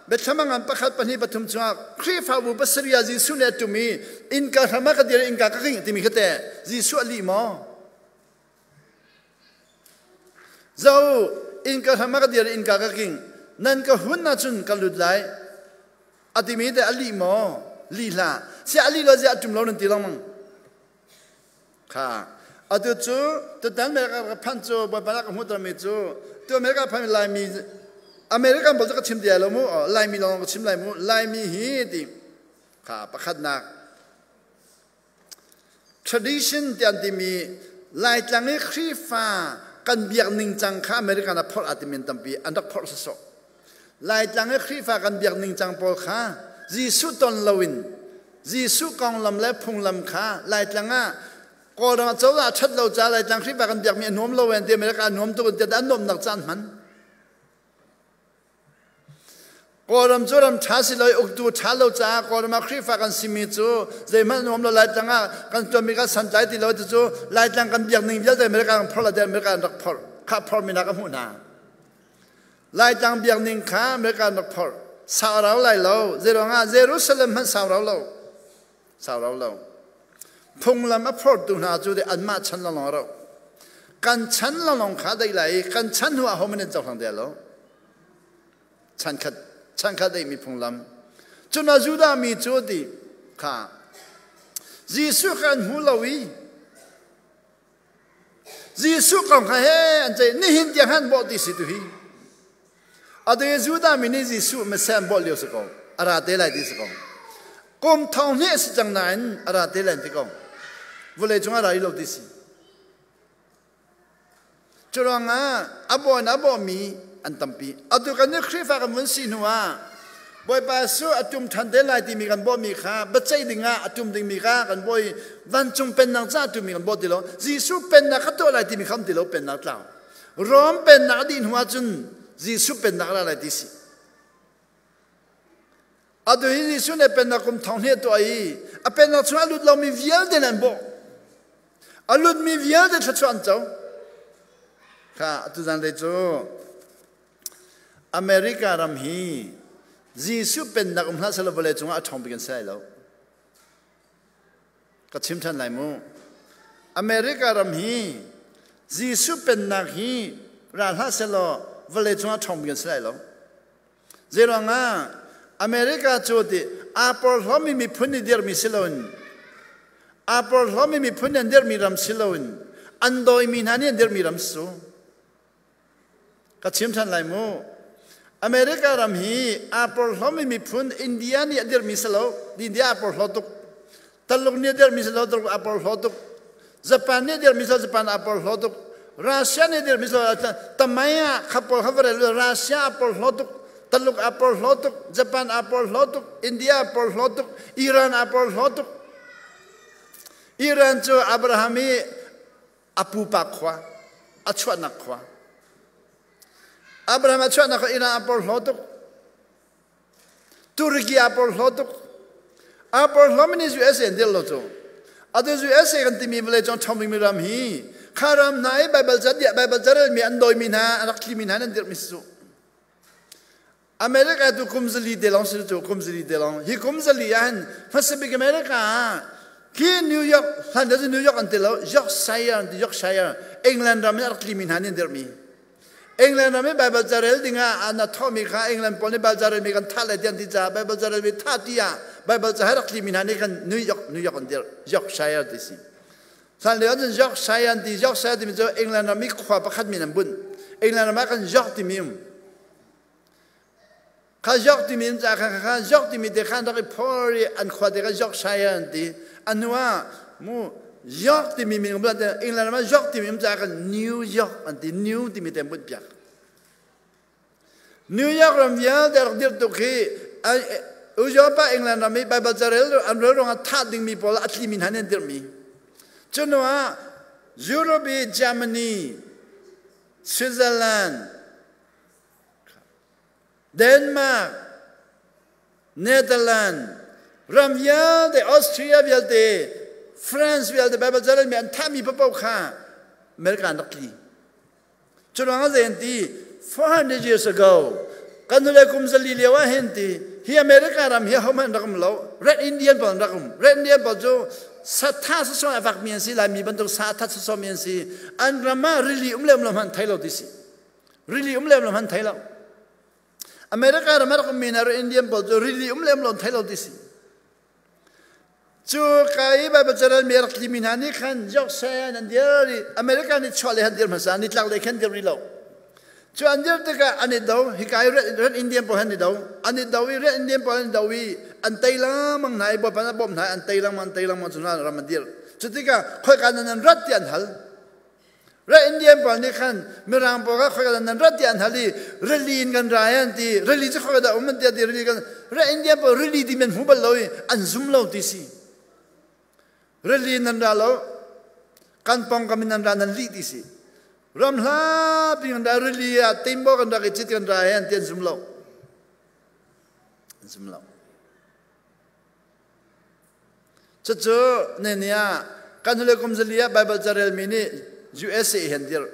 เบ็ดช้ำงานประคัดปนิปฐุมชัวครีฟาบุปสริยาจีสุเนตุมีอินกาธรรมะกันเดียร์อินกากิ้งที่มีแค่แต่จีสุอลีมอเจ้าอินกาธรรมะกันเดียร์อินกากิ้งนั่นก็หุ่นน่าจุนกันหลุดไหลอธิมีแต่อลีมอลีลาเสียอลีเราจะจุ่มล้อนั่นทีละมั้งค่ะอดีตจู่ตัวนั้นเมริกาพันจู่บนบานกับหัวตรมีจู่ตัวอเมริกาพันลายมีอเมริกันบอกจะชิมเดียร์ละมั้งลายมีลองก็ชิมลายมั้งลายมีฮีดิค่ะประคัดนัก tradition ที่อันที่มีลายจังนี้ครีฟ้ากันเบียกนิ่งจังข้าอเมริกันพอลอัติมินตัมปีอันดับพอลสโซลายจังนี้ครีฟ้ากันเบียกนิ่งจังพอลข้าจีสุตอนลาวินจีสุกองลำและพุงลำข้าลายจังอ่ะก็เราเจ้าละชัดเราจะลายจังครีฟ้ากันเบียกมีนวมลาเวนที่อเมริกันนวมตัวเดียดอันนวมนักจันมันก็รำจูรำชาสิเลยอุกตูชาเราจ้าก็รำมาครีฟ้ากันสิมีจูเจมันนวมเราลายจังอ่ะกันตัวมีการสันใจที่เราจะจูลายจังกันเบียกนิ่งเยอะแต่อเมริกันพอละเดียอเมริกันรักพอข้าพอมีนักหุ่นนาลายจังเบียกนิ่งข้าอเมริกันรักพอสาวเราลายเราเจริญงาเยรูซาเล็มมันสาวเราพงลำมาพอดูนาจูได้อันมาชันละลองเรากันชันละลองขาได้ไหลกันชันหัวเขาไม่ได้เจ้าทางเดียวชันขาได้มีพงลำจนอาจูดามีจูดีค่ะจีสุกันหูลาวีจีสุกันข้าเฮอันใจนี่หินเดียหันบอกดีสิตุฮีอาเดียจูดามีนี่จีสุไม่แซมบอกเลี้ยวสกองอาราเตลัยดีสกองกรมทองเนี่ยสิจังนั้นอาราเตลัยดีกองวันเลยจงอะไรเราดีสิจุดงาอับบอมีอันตั้มปีอาตัวกันเนี่ยครีฟ้ากันวันสินัวบ่อยไปสู้อาจุมทันเดลัยที่มีกันบ่มีค่าบัจจัยดิ่งอาจุมดิ่งมีค่ากันบ่อยวันจงเป็นนักจ้าจุมมีกันบ่ติโลจีสุเป็นนักตัวอะไรที่มีคำติโลเป็นนักเจ้า Rom pen na din hua chun Jisu pen na la ti si adu Jisu ne pen na kum thong he to ai a pen na chu alut lo mi vial den an bo alut mi vial de chuan chau kha tu jan le chu America ram hi Jisu pen na kum hla sala bole chunga thong bigan sai lo ka chim than lai mu America ram hi Jisu pen na hi ra hla sala bole chunga thong bigan sai lo zero nga America chu ti apol homi mi phuni der mi silon apol homi mi phuni der mi ram silon andoi mi nani der mi ram su ka chim than lai mu America ram hi apol homi mi phun India ni der mi silo di India apol hotuk taluk ni der mi silo taluk apol hotuk Japan ni der mi silo Japan apol hotuk Russia ni der mi silo tamaya khapol khavare Russia apol hotuk taluk apol hotuk Japan apol hotuk India apol hotuk Iran apol hotuk Iran chu Abrahami apu pa khwa achwa na khwa Abraham achwa na khwa Iran apol hotuk Turkey apol hotuk apol homini USA ndel lo chu adu USA kan timi bele chong thoming mi ram hi kharam nai Bible jadal mi andoi mi na rakli mi na ndir mi su America tu kumzali delong situ tu kumzali delong hi kumzali yan Pacific America ki New York han New York antelo Yorkshire England ram rakli mi na ndir mi England ram Bible jadal dinga anatomy kha England pone Bible jadal mi kan thale dian ti ja Bible jadal mi thatia Bible jadal rakli mi na ni kan New York andir Yorkshire disi san le an Yorkshire di mi jo England ram mi khwa pakhat mi nam bun England ram kan York ti mi Ka York ti min ja ka York ti mi de khan da pori an khwa de ka Yorkshire di anwa mu York ti mi min bla de England ma York ti mi ja ka New York anti New ti mi de bud pyak New York ram ya der dir to ki Europa England ram mi Bible jarel an ro nga tha ding mi pol atli min hanen dir mi chunwa Europe Germany Switzerland Denmark, Netherlands, Ramya, the Austria, the France, the Bible Jalan, and Tammy Papoka, American Dokli. Churanga 400 years ago, Kanula Kumzalilewa Henti, he America Ram, here Homan Ramlo, Red Indian Bondakum, Red Indian Bojo, Satas so avak miansi, like me, but Satas so miansi, and Rama really umlemlaman Taylor DC. Really umlemlaman Taylor. America minar Indian bojo really umlem thailo disi chu kai ba bajaral mer kliminani khan jok sayan andir America ni chole handir masa ni tlak le khan dir rilo chu andir te ka ani do hikai red Indian po han ni do ani dawi red Indian po han dawi antaila mang nai bo pana bom nai antaila man chuna ramadir chu te ka khoi kanan rat tian hal Red Indian po ni khan mirang po ka khoi nan ratian hali relin kan rayan ti reli che khoi da umman ti reli kan Red Indian po reli di men hubal loi an zum lo ti si reli nan da lo kan pong kamin nan da nan li ti si ram la pi da reli a timbo kan da ke chit kan rayan ti zum lo cho ne nia kan le kum zalia Bible jarel mini USA hendir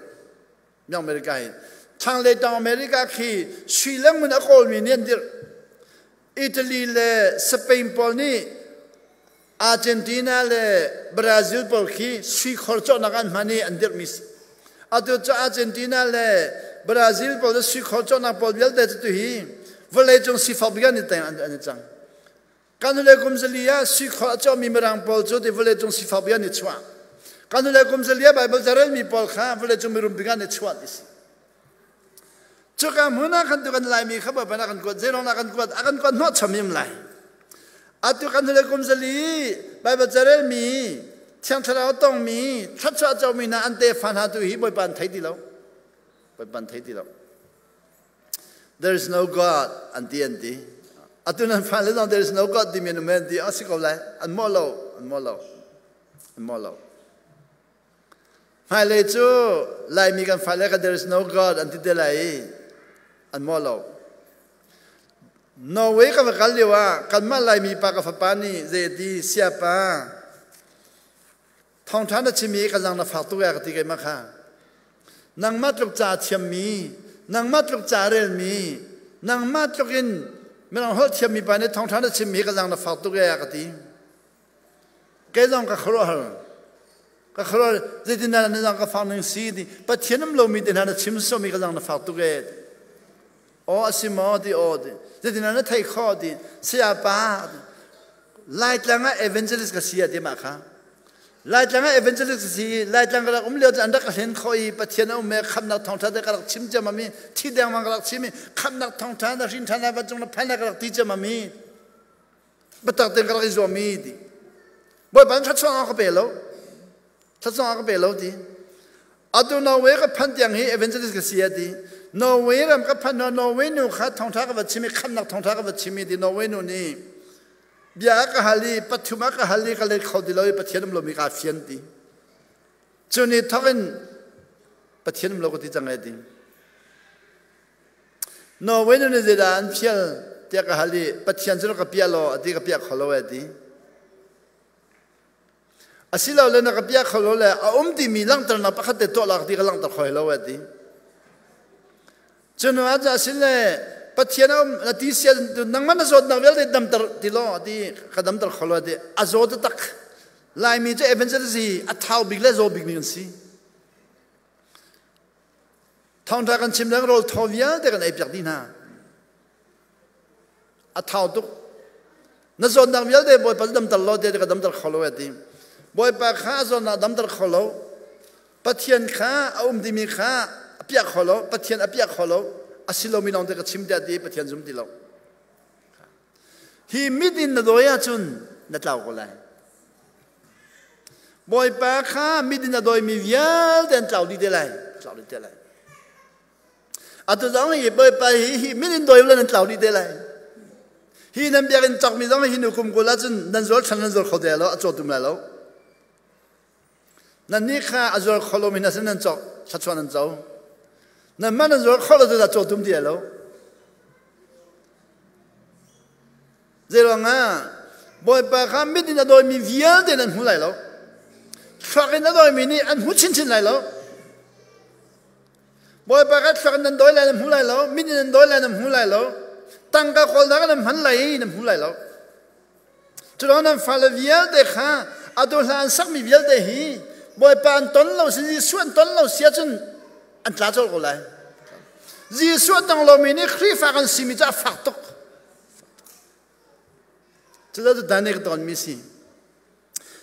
yang America hin chang le tang America ki Sri Lanka mun akol min hendir Italy le Spain pol ni Argentina le Brazil pol ki Sri khorcho nagan mani andir mis atu cha Argentina le Brazil pol Sri khorcho na pol bel de tu hi vole jong si fabian ni tang an chang kan le kum zalia Sri khorcho mi merang pol cho de vole jong si fabian ni chwa Kanula kumzalia Bible jaral mi pol kha vle chumirum bigan et chwat is chuka muna kan tu kan lai mi khaba bana kan ko zero na kan ko akan ko no chamim lai atu kanula kumzali Bible jaral mi chang thara tong mi thatcha chaw mi na ante fan ha tu hi boy pan thai di lo there is no God anti atu nan fan le there is no God di men men di asiko lai an molo mai le chu lai mi kan fale ka there is no god anti de lai an mo lo no way ka kal lewa kan ma lai mi pa ka fa pa ni ze di sia pa thong than da chimi ka jang na fa tu ya ka ti ke ma kha nang mat luk cha chiam mi nang mat luk cha rel mi nang mat luk in me nang hol chiam mi pa ne thong than da chimi ka jang na fa tu ya ka ti ke jang ka khro har ka khro ze din na na ka fa nang si di pa thianam lo mi din na chim so mi ka jang na fa tu ge o asimo di o di ze din na thai kho di sia pa lai tlanga evangelist ka sia di ma kha lai tlanga evangelist si lai tlanga la umle jan da ka hen khoi pa thiana me kham na thong tha da ka chim ja ma mi thi dang mang ka chim mi kham na thong tha da rin tha na ba jong na phan na ka ti ja ma mi ba ta ten ka ri zo mi di boy ban cha chong ka be lo cha chong ka be lo di adu na we ka phan tiang hi evangelist ka sia di no way ram ka phan no way nu kha thong tha ka ba chim mi kham na thong tha ka ba chim mi di no way nu ni bia ka hali pathuma ka hali ka le khodi loi pathianam lo mi ka fian ti chuni thokin pathianam lo ko ti changai ti no way nu ne zeda an phial te ka hali pathian chro ka pia lo ati ka pia kholo ati asilo le na ka pia kholo le a ti mi lang tar na pakhat te to la ti ka lang tar khoi lo ati chunu aja asile pathianam na ti sia nang man zot na vel de dam tar ti lo ti khadam tar kholo de azot tak lai mi je evangelist a thau big le zo big mi si thong ta kan chim lang rol thovia de kan ai pyak din ha a thau tu na zot na vel de boy pas dam tar lo de khadam tar kholo ti boy pa kha zo na dam tar kholo pathian kha di mi kha pyak kholo pathian a pyak kholo asilo mi nong de ka chim da di pathian zum ti lo hi midin na doya chun na tlaw ko lai boy pa kha midin na doy mi vial den tlaw di de lai atu zang hi boy pa hi midin doy lan tlaw di de lai hi nam bia ken chok mi zang hi nu kum ko la chun nan zol chan nan zol khode lo acho tum la lo nan ni kha azol kholo mi na san nan chok chachwan nan zau na man zo kholo da cho tum dia lo zero nga boy pa kham mi din da do mi via de nan hu lai lo khak na do mi ni an hu chin chin lai lo boy pa kha khak nan do lai nan hu lai lo mi din do lai nan hu lai lo tang ka khol da nan han lai nan hu lai lo churon nan fa la via de kha ado lan sak mi via de hi boy pa an ton lo si suan ton lo sia chun an tla chol ko lai Jisu tang lo mi ni khri fa kan simi cha fak tok chula tu danek don mi si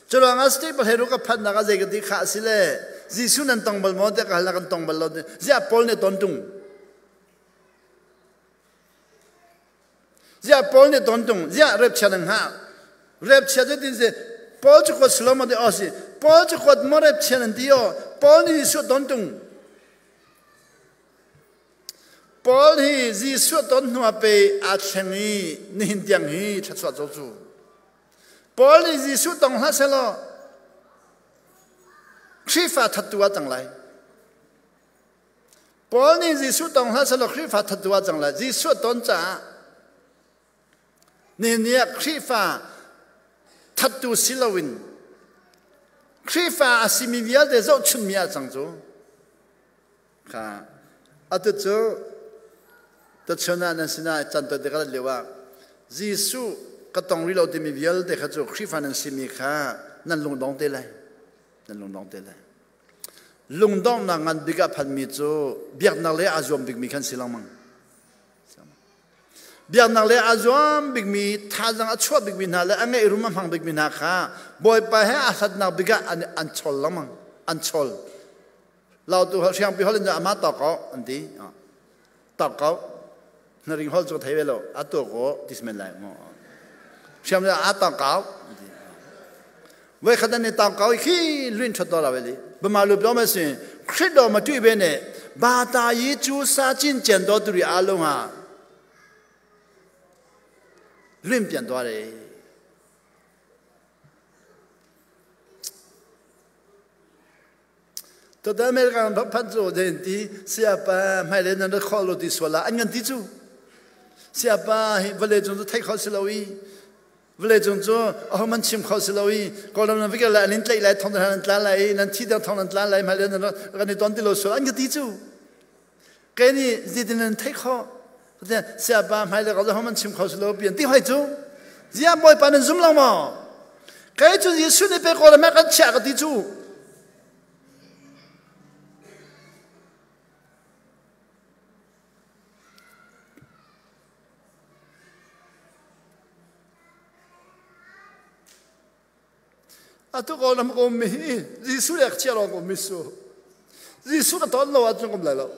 chula nga stay pa hero ka phat na ga je ga di kha sile Jisu nan tong bal mo de ka la kan tong bal lo de ja pol ne ton tung ja pol ne ton tung ja rep chanang ha rep cha de din se pol chu ko sloma de asi pol chu ko mo rep chanang dio pol ni Jisu ton tung Paul hi Jisu ton hua pe a thengi nin tiang hi thatwa zo chu Paul hi Jisu tong ha selo khifa thatwa tang lai Paul ni Jisu tong ha selo khifa thatwa tang lai Jisu ton cha ni nia khifa thatu silawin khifa asimivia de zo chun mia chang zo kha atu cho ta chona na sina chan to de ka lewa Jisu ka tong ri lo de mi vial de kha chu khri fa nan simi kha nan lung dong te lai lung dong na ngan biga phan mi chu biak na le azom big mi khan silang mang biak na le azom big mi tha jang a chwa big mi na le angai rum mang big mi na kha boy pa he asat na biga an chol lamang an chol lao tu siang pi holin ama ta ko anti ta ko na ring hol cho thai velo ato ko dismen lai mo siam la ata ka we khadan ne ta ka khi lin thot do la ve li ba ma lo pyo ma sin khrit do ma twi be ne ba ta yi chu sa chin chen do tu ri a long ha lin pian do de ตัวแต่อเมริกันพับพันโจเดนที่เสียป้าไม่เล่นนั่นข้อโลดิสวลาอันกันที่จูเสียป้าเวลาจงจะไทยเขาสิลาวีเวลาจงจะเอามันชิมเขาสิลาวีก็เราไม่ก็ละลิ้นไหลทองนั้นตาไหลนั่นที่เดียวทองนั้นตาไหลไม่เล่นนั่นกันในตอนที่เราสวดอันกันที่จูแกนี่จีดินนั่นไทยเขาแต่เสียป้าไม่เล่นก็จะเอามันชิมเขาสิลาวีเปลี่ยนที่ให้จูเสียบ่อยปานนั้นซุ่มลงมาแกจูยิสุนี่เป็นคนละแม่กันเชื่อกันที่จูทุกคนทำก็มียิสุเรียกเชื่อเราก็มีสู้ยิสุก็ตอนเราอาจจะก็ไม่แล้ว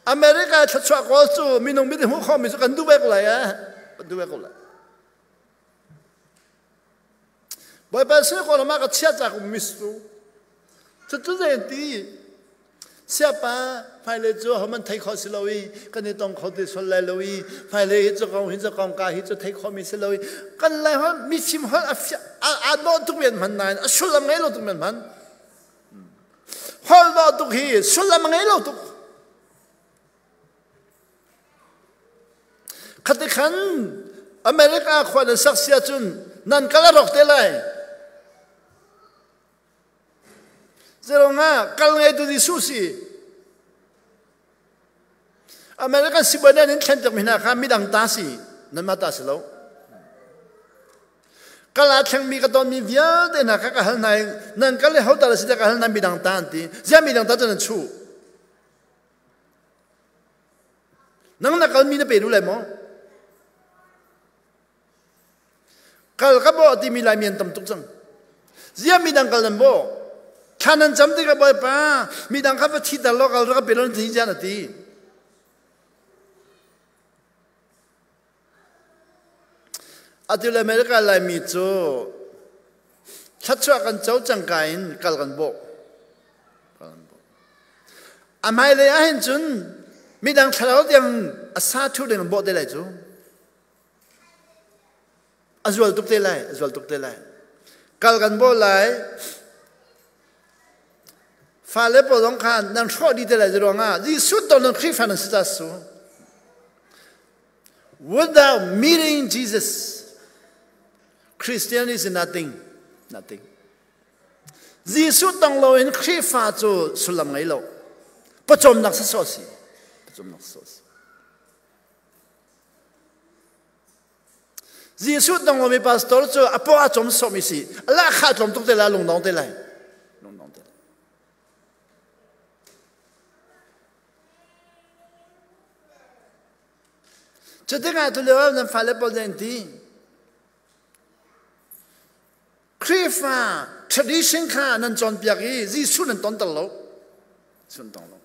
อเมริกาถ้าชักก็สู้มีน้องมีแต่หัวข้อมีสู้กันดูเบกเลยกันดูเบกเลยบ่อยไปซื้อคนละมากก็เชื่อจากก็มีสู้จะตัวเองดีเสียป้าภายในจู่เขามันไทยเขาสิลาวีกันในตรงเขาที่สุดเลยลาวีภายในจะกองหินจะกองกาหินจะไทยเขามีสิลาวีกันเลยเขามีชิมเขาอาโนตุกเมียนมันนายสุดละไงเราตุกเมียนมันฮอลโลตุกฮีสุดละไงเราตุกขัดขันอเมริกาควรจะสักเสียจุนนั่นก็ละรกเตลัยเจ้าง่ากัลไงตัวดิสุสีอเมริกันสิบวันนี้ฉันจะมีนาคามีดังตาสีนั่นมาตาสิแล้วกัลอาเชงมีกระตอนมีเวียดเอ็นะกัลหันนายนั่นกัลเลยเขาตาสิเดกัลหันนายมีดังตาอันที่จะมีดังตาจะนั่นชูนั่งนักกัลมีน่ะเป็นรู้เลยมั้งกัลก็บอกที่มีลายเมียนตำตุกจังจะมีดังกัลนั่นบอกฉันนั้นจำได้กับบ่อยป้ามีดังข้าพเจ้าตลอดเราก็เป็นเรื่องที่จะนั่นทีอาทิตย์ละเมริกาลายมีจูชัดชัวกันเจ้าจังกันกัลกันบอกอาไม่เลยเห็นจุนมีดังทะเลาะยังอาซาทุเรื่องบอกได้เลยจูอาจวลตุกเตลัยอาจวลตุกเตลัยกัลกันบอกเลยฟ้าเล็บลงขันนั่งชอบดีเท่าไรจะร้องอ่ะที่สุดตอนนั้นคริสต์ฟันสิจ้าสู without meeting Jesus Christianity is nothing ที่สุดตอนเราเห็นคริสต์ฟันจูสุลามไงเราประจมนักสอนสิประจมนักสอนสิที่สุดตอนเรามีพาสตอร์จูอพออาจมสมิสิละข้าจมตุกเตลัยลงน้องเตลัยจะได้ไงตัวเลี้ยวนั่นฟ้าเล็บประเด็นที่คริฟ้า tradition ข้านั่นจนเปียกีที่สุดนั่นต้นตลกสุดต้นตลก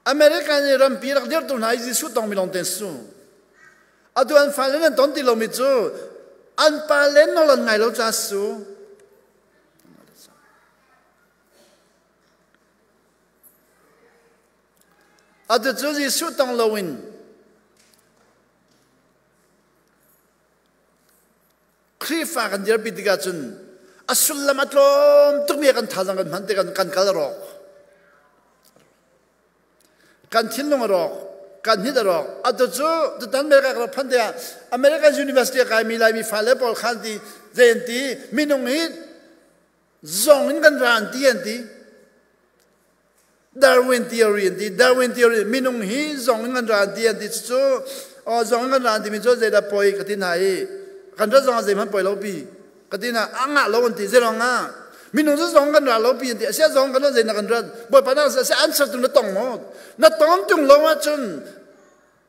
อเมริกันเนี่ยรำปีรักเดียวตัวไหนที่สุดต้องมีลงเต็มสูงอันตัวอันฟ้าเล็บนั่นต้นที่เราไม่จูอันปาเล่นนั่นเราไงเราจะสู้อาจจะจุดที่สุดต้องลวินครีฟ้ากันเดียร์ปิดกันจนอสุลมัดลมทุกเมียกันทานังกันมันเตกันกันกัลรอกกันทิ้งลงรอกกันนิดรอกอาจจะจุดนั้นเมริกาเราพันเดียอเมริกันยูนิเวอร์ซิตี้ใครมีลายมีฟ้าเล็บอลขันที่เจนที่มีนงฮิตจงกันรันที่อันที่Darwin theory มีนุ่งฮีจงเงินรันที่อันที่จู่จงเงินรันที่มีจู่เจดาปอยกตินายกันจะจงเจมันปอยลบปีกตินาอ่างลบอันที่เจรองมีนุ่งจะจงเงินรันลบปีอันที่เสียจงกันจะเจนักกันรันบ่อยปานนั้นเสียอันสักตุนตองหมดนัดตองจุงลงว่าจน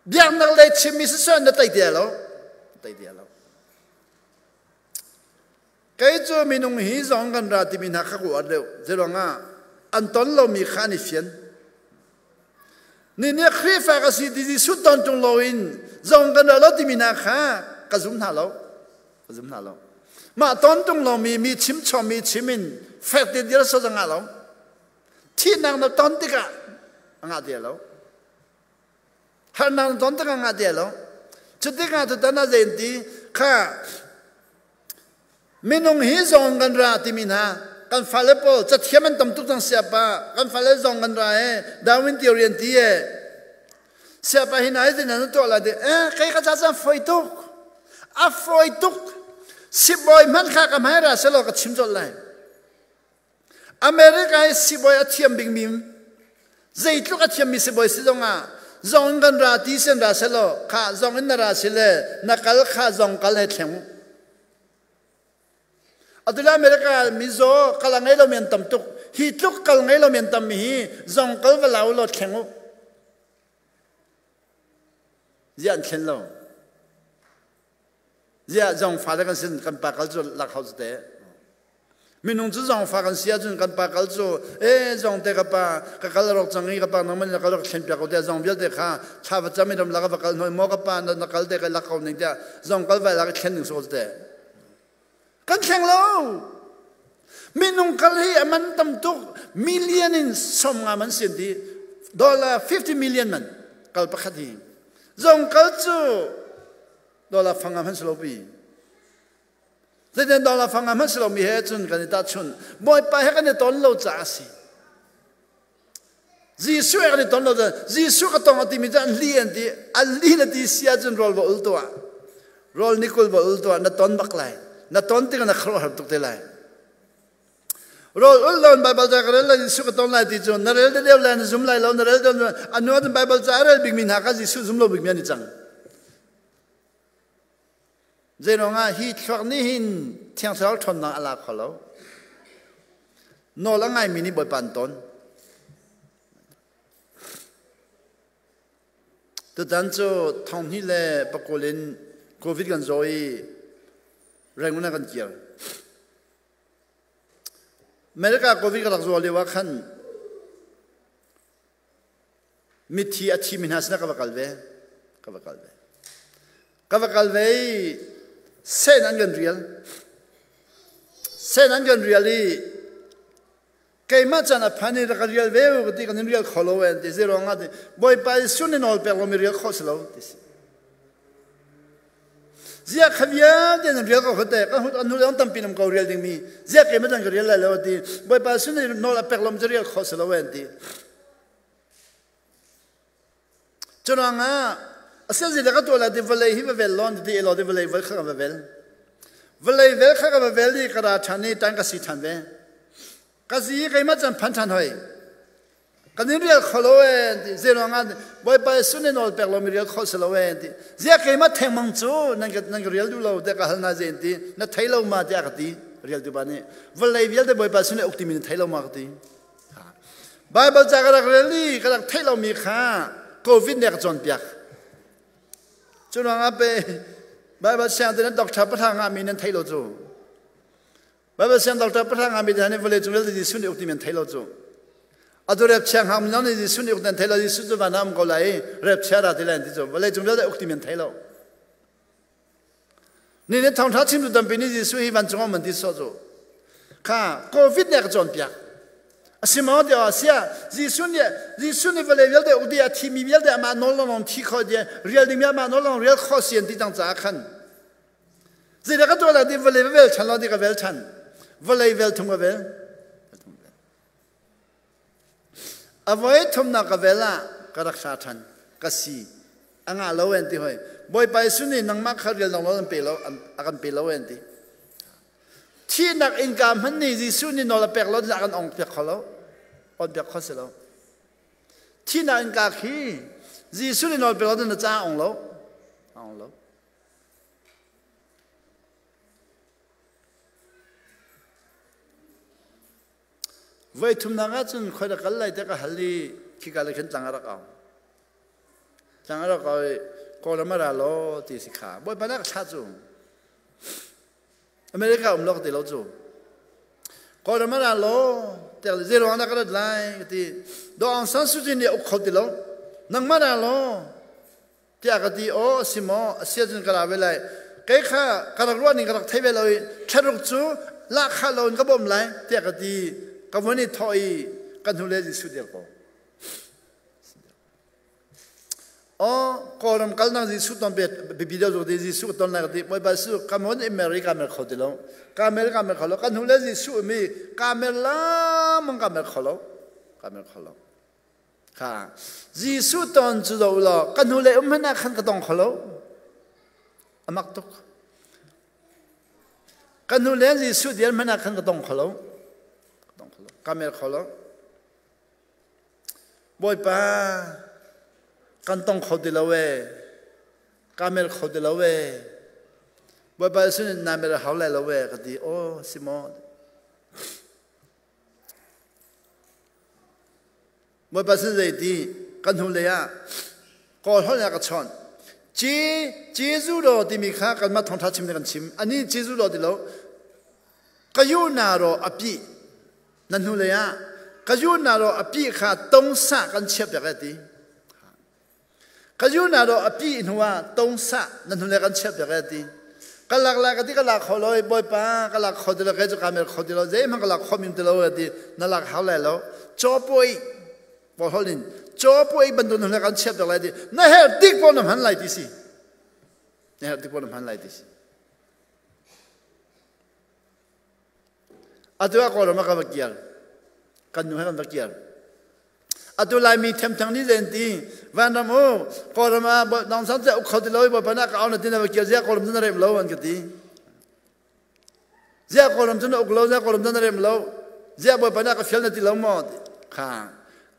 เดียงนักเล่ชิมิสเซนนัดไตเดียแล้วใครจู่มีนุ่งฮีจงเงินรันที่มีนักขักวัดเร็วเจรองอันตอนเรามีขานิเฟียนนี่เนี่ยคริฟ้าก็สิที่สุดตอนจงเราอินจงกันเราที่มีนาคากระซุ่มหน้าเรามาตอนจงเรามีชิมชอมมีชิมินแฟกติเดียร์สุดงาเราที่นั่งเราตอนที่กะงาเดียเราหานั่งตอนที่กะงาเดียเราจุดที่กะจุดนั้นเจนที่ข้า มินุงฮีซองกันราติมินากันฟาเลโปจะเทียมันตำตุตังเสียปะกันฟาเลซองกันราดาวินเทียรียนที่เสียปะหินายที่นั่นตัวละเดใครก็จะจะฟอยตุกฟอยตุกสิบอยมันข้ากับไม่ราเสลก็ชิมจดเลยอเมริกาสิบอยเทียมบิงมิมใจตุกเทียมมีสิบอยสิจงจงกันราตีเส้นราเสลข้าจงอินราเสลนักลข้าจงกัลเหตุงอัตุลาอเมริกามิโซกัลไงเราเมียนตั้มตุกฮิตุกกัลไงเราเมียนตั้มมีจงกัลว่าเราหลดแข็งยันเช่นเรายันจงฟ้ากันสิกันปากกันจุลักเขาจะมินุงจะจงฟ้ากันเสียจนกันปากกันจุจงเตะกับปากกันเราจงงี้กับปากน้ำมันกันเราเข็นปากกันเดียจงเบี้ยเด็กข้าชาวจะไม่ทำลักกับกันหน่อยมอกับปากนักกันเด็กกันลักเขาหนึ่งเดียจงกันไว้ลักเข็นหนึ่งโซ่เตะกันแข่งเรามินุงกันให้มันตั้มตุกมิลเลียนินสมงามันสินดี$50 millionมันกัลปะขัดหิงจงกัลจู$ฟังงามันสโลปีแต่เดิน$ฟังงามันสโลมีเหตุจุนกันตัดชุนบ่อยไปให้กันตอนเราจ่าสิจีสุกันตอนเราจ่าจีสุก็ต้องติมิจันเลียนดีอันลีนดีเสียจุนโรลบ่อุลตัวโรลนิคุลบ่อุลตัวนัดตอนบักไลนัดตอนที่กันนักครหับตุกเตลัยโรลอุลตอนไบเบิลจากเรื่องจีสุก็ต้องไล่ติจุนนั่นเรื่องเดียวเลยซุ่มไล่เรานั่นเรื่องอันนู้นไบเบิลจากเรื่องบิ๊กมินหากันจีสุซุ่มเราบิ๊กมินนี่จังเจนงาฮีทรักนี่หินเที่ยงเช้าทนนังอะไรขอเราโนละไงมินิบอยปันตนตัวจันโจทองที่เล่ปะโกลินโควิดกันโจยแรงมันกันเกี่ยวอเมริกาโควิดกันหลักโจเลยว่าขันมิทีอาชีมินาสนะกับกัลเวเส้นนั้นกันเรียลี่เกี่ยมาจันพันนี่รักเรียลเวลก็ที่กันเรียลขอโลเวนที่เจรองาที่บ่อยไปสุนินอลเปล่ามีเรียลขอสโลที่เจ้าขบียเดี๋ยวเรียลก็หัวแต่ก็หัวอันนู้นอันตั้มปีนมเกาเรียลดิ่งมีเจ้าเกี่ยมาจันก็เรียลแล้วที่บ่อยไปสุนินอลเปล่ามีเรียลขอสโลเวนที่จนว่าอาศัยสิ่งที่ตัวเราที่วลัยฮิวเวลลอนที่เราที่วลัยเวลข้ากับเวลข้ากับเวลที่กระดาษชันนี่ตั้งกสิทันเวกสิยี่ก็ไม่จำพันทันหอยกันนี่เรียกขลุ่ยที่เจ้าหน้าบ่อยไปสุนินอลเปล่ามีเรียกขลุ่ยที่เจ้าก็ไม่แทงมังจูนั่นก็เรียลดูเราแต่ก็หันหน้าเจนที่นั่นไทยเรามาจากที่เรียลดูบ้านนี้วลัยเวลที่บ่อยไปสุนินอุกติมินไทยเรามาที่ไบเบิลจากกระดาษเรียลี่กระดาษไทยเรามีค่าโควิดเนี่ยก็จนเปียกจุนว่าไปบาเซียนนั้นดอกทับประทางอามีนั้นไทยโลจูบาเซียนดอกทับประทางอามีนั้นวันเล่จุนเล่ที่สุนิอุติมันไทยโลจูอัตเรบเชียงหามนั้นที่สุนิอุติไทยโลที่สุดวันน้ำก็ไหลเรบเชียราที่ไหลที่จูวันเล่จุนเล่อุติมันไทยโลนี่เนี่ยทางทัศน์ชิมดูตั้งปีนี้ที่สุนิวันจงมันที่สุดจูข้าโควิดเนี่ยก็จนเปียกสิมาเดียวเสียจีสุนีเวลาเวลเดียวอุดยาทีมีเวลเดียวมาโนลงที่เขาเดียเรียลดิมีมาโนลงเรียลข้อเสียนที่ตั้งใจขันจีเด็กตัวเราที่เวลาเวลฉันเราที่กับเวลฉันเวลาเวลทุ่มกับเวลเอาไว้ทุ่มนักกับเวลาก็รักษาฉันก็สีอ่างเราเองที่หอยบ่อยไปสุนีนังมักเขาเรียลนังเราเป็นเราอากันเป็นเราเองที่นักอินกามมันนี่จีสุนีนอลเปกเราจะกันองเปกเขาแล้วองเปกเขาเสร็จแล้วที่นักอินกาขี้จีสุนีนอลเปกเราจะจ้าองแล้วไว้ทุ่มนักจนคอยตะกันเลยแต่ก็ฮัลลีขี้กันเลยขึ้นจังรักเอาก็ละมาราโลตีสิขาบ่อยไปนักชาจุอเมริกาล็อกที่เราจูก็เราไม่ได้โลแต่เจริญนักการไล่ที่ดองสันสุจินี่อุกขที่เรานังไม่ได้โลที่อาการที่โอ้สิโมเสียจนกระดาษเวลาเกี่ยข้ากระดาษว่านี่กระดาษไทยเวลาแค่รุกจูลักข้าเราก็บ่มไล่ที่อาการที่กับวันนี้ถอยกันทุเรศสุดเดียวก็อ๋อ có làm cái năng gì suốt tông biệt bị điều rồi gì suốt tông này thì mỗi bài suốt Cameron America mới khó được lâu America mới khó lâu cái hula gì suốt mi Camera mong Camera khó lâu ha gì suốt tông chú đâu là cái hula mình là khăn cái tông khó lâu amak tuk cái hula gì suốt đi mình là khăn cái tông khó lâu Camera khó lâu mỗi bàiกันต้องเขาดีแล้วเว้กาเมลเขาดีแล้วเว้บ่ไปสุนนาเมลเขาแล้วเว้ก็ดีโอ้ซิมอนบ่ไปสุนเลยดีกันหูเลยอ่ะก็เขาเนี่ยก็ชอนเจซูโรที่มีค่ากันมาท่องทัชิมกันชิมอันนี้เจซูโรดีแล้วก็ยูนาโรอภินั่นหูเลยอ่ะก็ยูนาโรอภิค่าต้องสะกันเชียบอย่างไรก็ยูน่าเราอภิอินหัวตรงสะนั่นทุเรศกันเชื่อแบบนี้ก็หลักๆก็ที่ก็หลักเขาเลยบ่อยป้าก็หลักเขาที่เราเกิดจากการเมืองเขาที่เราเจมันก็หลักเขามีที่เราที่นั่นหลักเขาแล้วจอป่วยบอกเขาเลยจอป่วยบรรทุนทุเรศกันเชื่อแบบนี้นั่นเหตุที่คนนั้นหันไหลที่สินั่นเหตุที่คนนั้นหันไหลที่สิอาตัวก็เราไม่กันเกี่ยวกันอยู่ให้กันเกี่ยวอาตัวลายมีเทมทั้งนี้เด่นตีวันนั้นโอ้ก็เรามาน้องสาวจะเอาเขาที่เราไปนักเอาหน้าที่นั่นไปเกี่ยวเสียก็เราไม่ได้เริ่มเล่าวันกันทีเสียก็เราไม่ได้เอาเราเสียก็เราไม่ได้เริ่มเล่าเสียไปนักก็เฟี้ยนหน้าที่เราหมดค่ะ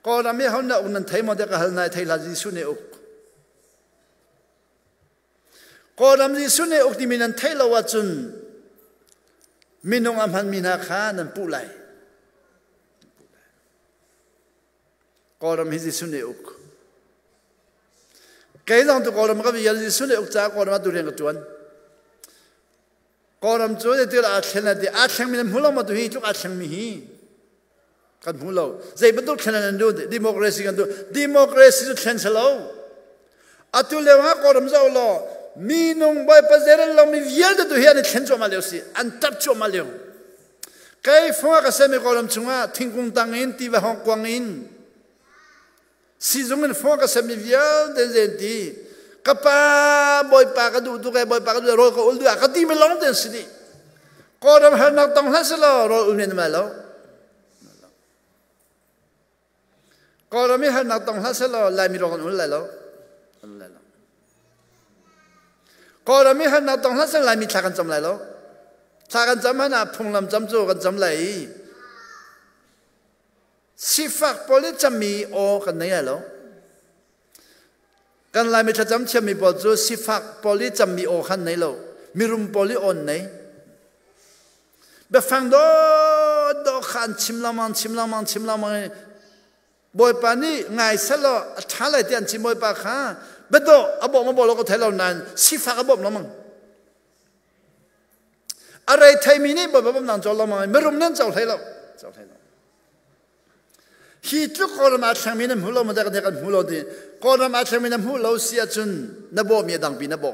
ก็เราไม่เขาหน้าอุนันไทยหมดแต่ก็หันหน้าไทยลาจิสุเนอุกก็เราจิสุเนอุกที่มีนันไทยเราว่าจุนมีน้องอัมพันมีนาคานั่นผู้ไล่ก็เราไม่จิสุเนอุกเกย์ต้องตัวก็เราไม่ก็วิญญาณจิสุเนอุกจ้าก็เรามาดูเรื่องกันจวนก็เราจวนเดี๋ยวอาเชนอะไรอาเชนมีน้ำหูเรามาดูฮีทุกอาเชนมีฮีกันหูเราใจเป็นตัวเชนนั่นดูดิโมคราซีกันดูดิโมคราซีตัวเชนเสลาอัตุเลวะก็เราไม่เอาล้อมีน้องใบพัดเจริญเรามีวิญญาณตัวเฮียนี่เชนจอมาเลี้ยวสิอันตับจอมาเลี้ยวเกย์ฟังก็เสมีก็เราจงว่าทิ้งกงตังอินที่ว่าห้องกวางอินsi zong en fo ka sami vial de zenti kapa boy pa ka du tu ka boy pa ka du ro ko ul du ka ti me long den si ko ram har nak tong la selo ro ul ne ma lo ko ram mi har nak tong la selo la mi ro kon ul la lo ko ram mi har nak tong la selo la mi cha kan chom la lo cha kan chom na phung lam chom chu kan chom lai si phật poli chăm mi o kan này là kan lại mi chăm chăm mi bao nhiêu si phật poli chăm mi o kan này lo mi rum poli on này be phang do khan chim lamang boy pa ni ngai salo thà lại tiền chim boy pa kha be do abo ma bolo ko thai lo nan si phật abo lamang arai thai mi ni boy pa nang chol lamang mi rum nan chol thai lo khi trước cô làm ăn mình làm hulu mà ta cái hulu đi cô làm ăn mình làm hulu xia chun nabo mi dang pi nabo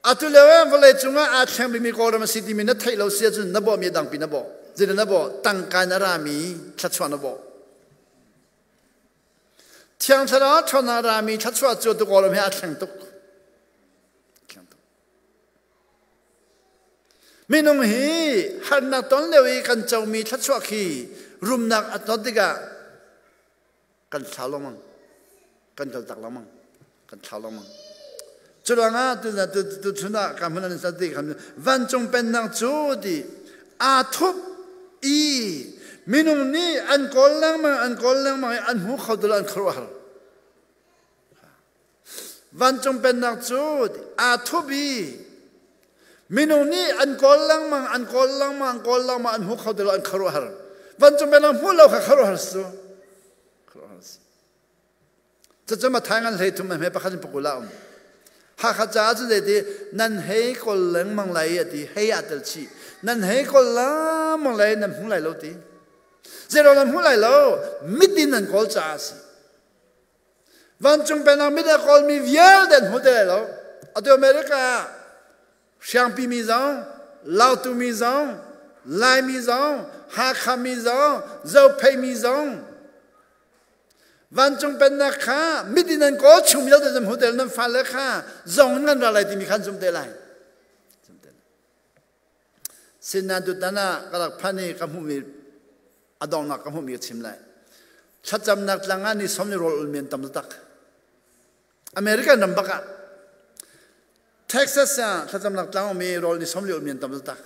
atulewa vale chunga ăn mình cô làm xí mình thấy lâu xia chun nabo mi dang pi nabo chỉ là nabo tăng cái nara mi chặt chuan nabo thiang thara chuan nara mi chặt chuan cho tụi cô làm ăn tục mình ông hi hắn na tốn leo y kan châu mi chặt chuan khi rum nak atau tiga kan salomang kan kaltak lamang kan salomang curanga tu cuna kamunan sati kamu van chung penang cudi atup i minum ni an kolang mang an hu khaudulan keluar van chung penang cudi atup i minum ni an kolang mang an hu khaudulan keluarวันจงเป็นเราพูดเราเขารู้หัวจะมาทางกันเลยทุกมันไม่ประคันปกุลาหากจะจะได้ดีนั่นให้คนเลี้ยงมังไหลดีให้อัตชีนั่นให้คนละมังไหลนั่นหุ่นไหลเราดีเจเรานั่นหุ่นไหลเรามิดดินนั่นกอลจ้าสิวันจงเป็นเราไม่ได้กอลมีเยอะเด่นหุ่นได้เราอัตโนมัติก็เชียงปีมีจังลาวตูมีจังลายมีจังหาคามีจังเจ้าเพยมีจัง วันจงเป็นนักข้ามิดินันก็ชุมยาเดินหัวเดินน้ำฟ้าเลยข้าจงงั้นอะไรที่มีขันจุ่มเตลัยสินนาดุตนาก็รักพันนี่กับผู้มีอดองนักกับผู้มีชิมเลยชัดจำนักลังงานนี่สมในโรลเมียนตำตักอเมริกันนำบักเท็กซัสชัดจำนักลังมีโรลนี่สมในโรลเมียนตำตัก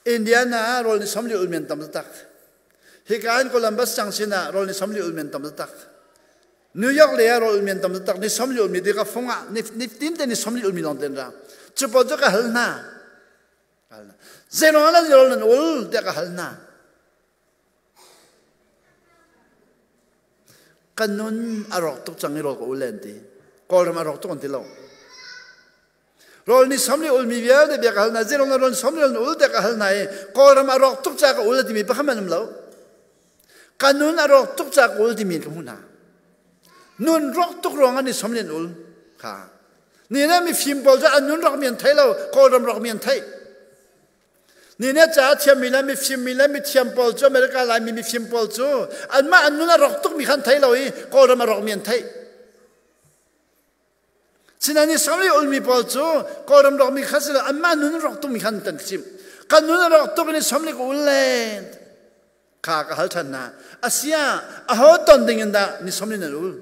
อินเดียนาโรลนี่สมในโรลเมียนตำตักฮิกาอันโคลัมบัสจังสินะโรลนี่สมในโรลเมียนตำตักนิวยอร์กเลยโรลเมียนตำตักนี่สมในโรลเมียนเด็กฟงอ่ะนี่ทีมเตนี่สมในโรลเมียนลอนเดนราจุดพอจะก็ฮัลน่าเซโนนั่นโรลนั่นอุลเด็กก็ฮัลน่ากันนุนอารมณ์ตุกจังนี่โรลก็อุลเลนตีกอลมาอารมณ์ตุกคนที่เราโรลนี่สมในอุลมีเวียเด็กก็ฮัลน่าเซโนนั่นโรลสมในอุลเด็กก็ฮัลน่ากอลมาอารมณ์ตุกจังก็อุลที่มีประคำมันเรากันนุนอารมณ์ตุกจังก็อุลที่มีกับหุ่นน่ะนุนรักตุกรองอันนี้สมในอุลค่ะนี่นะมีฟิล์มบอลจะอันนุนรักเมียนไทยเรากอลรักเมียนไทยนี่เนี่ยจะเทียมมีแล้วมีฟิล์มมีแล้วมีเทียมบอลจ้าอเมริกาลายมีฟิล์มบอลจ้าอันมาอันนู้นรักตุกมีขันไทยเราอีก็เรามารักเมียนไทยฉะนั้นนี่สมัยอุลมีบอลจ้าก็เรารักมีขันสิละอันมาอันนู้นรักตุกมีขันตั้งซิมกันนู้นรักตุกนี่สมัยอุลเลนข้าก็ฮัลทันนะอาเซียอาหัวตอนดิ่งกันดานี่สมัยนั่นอุล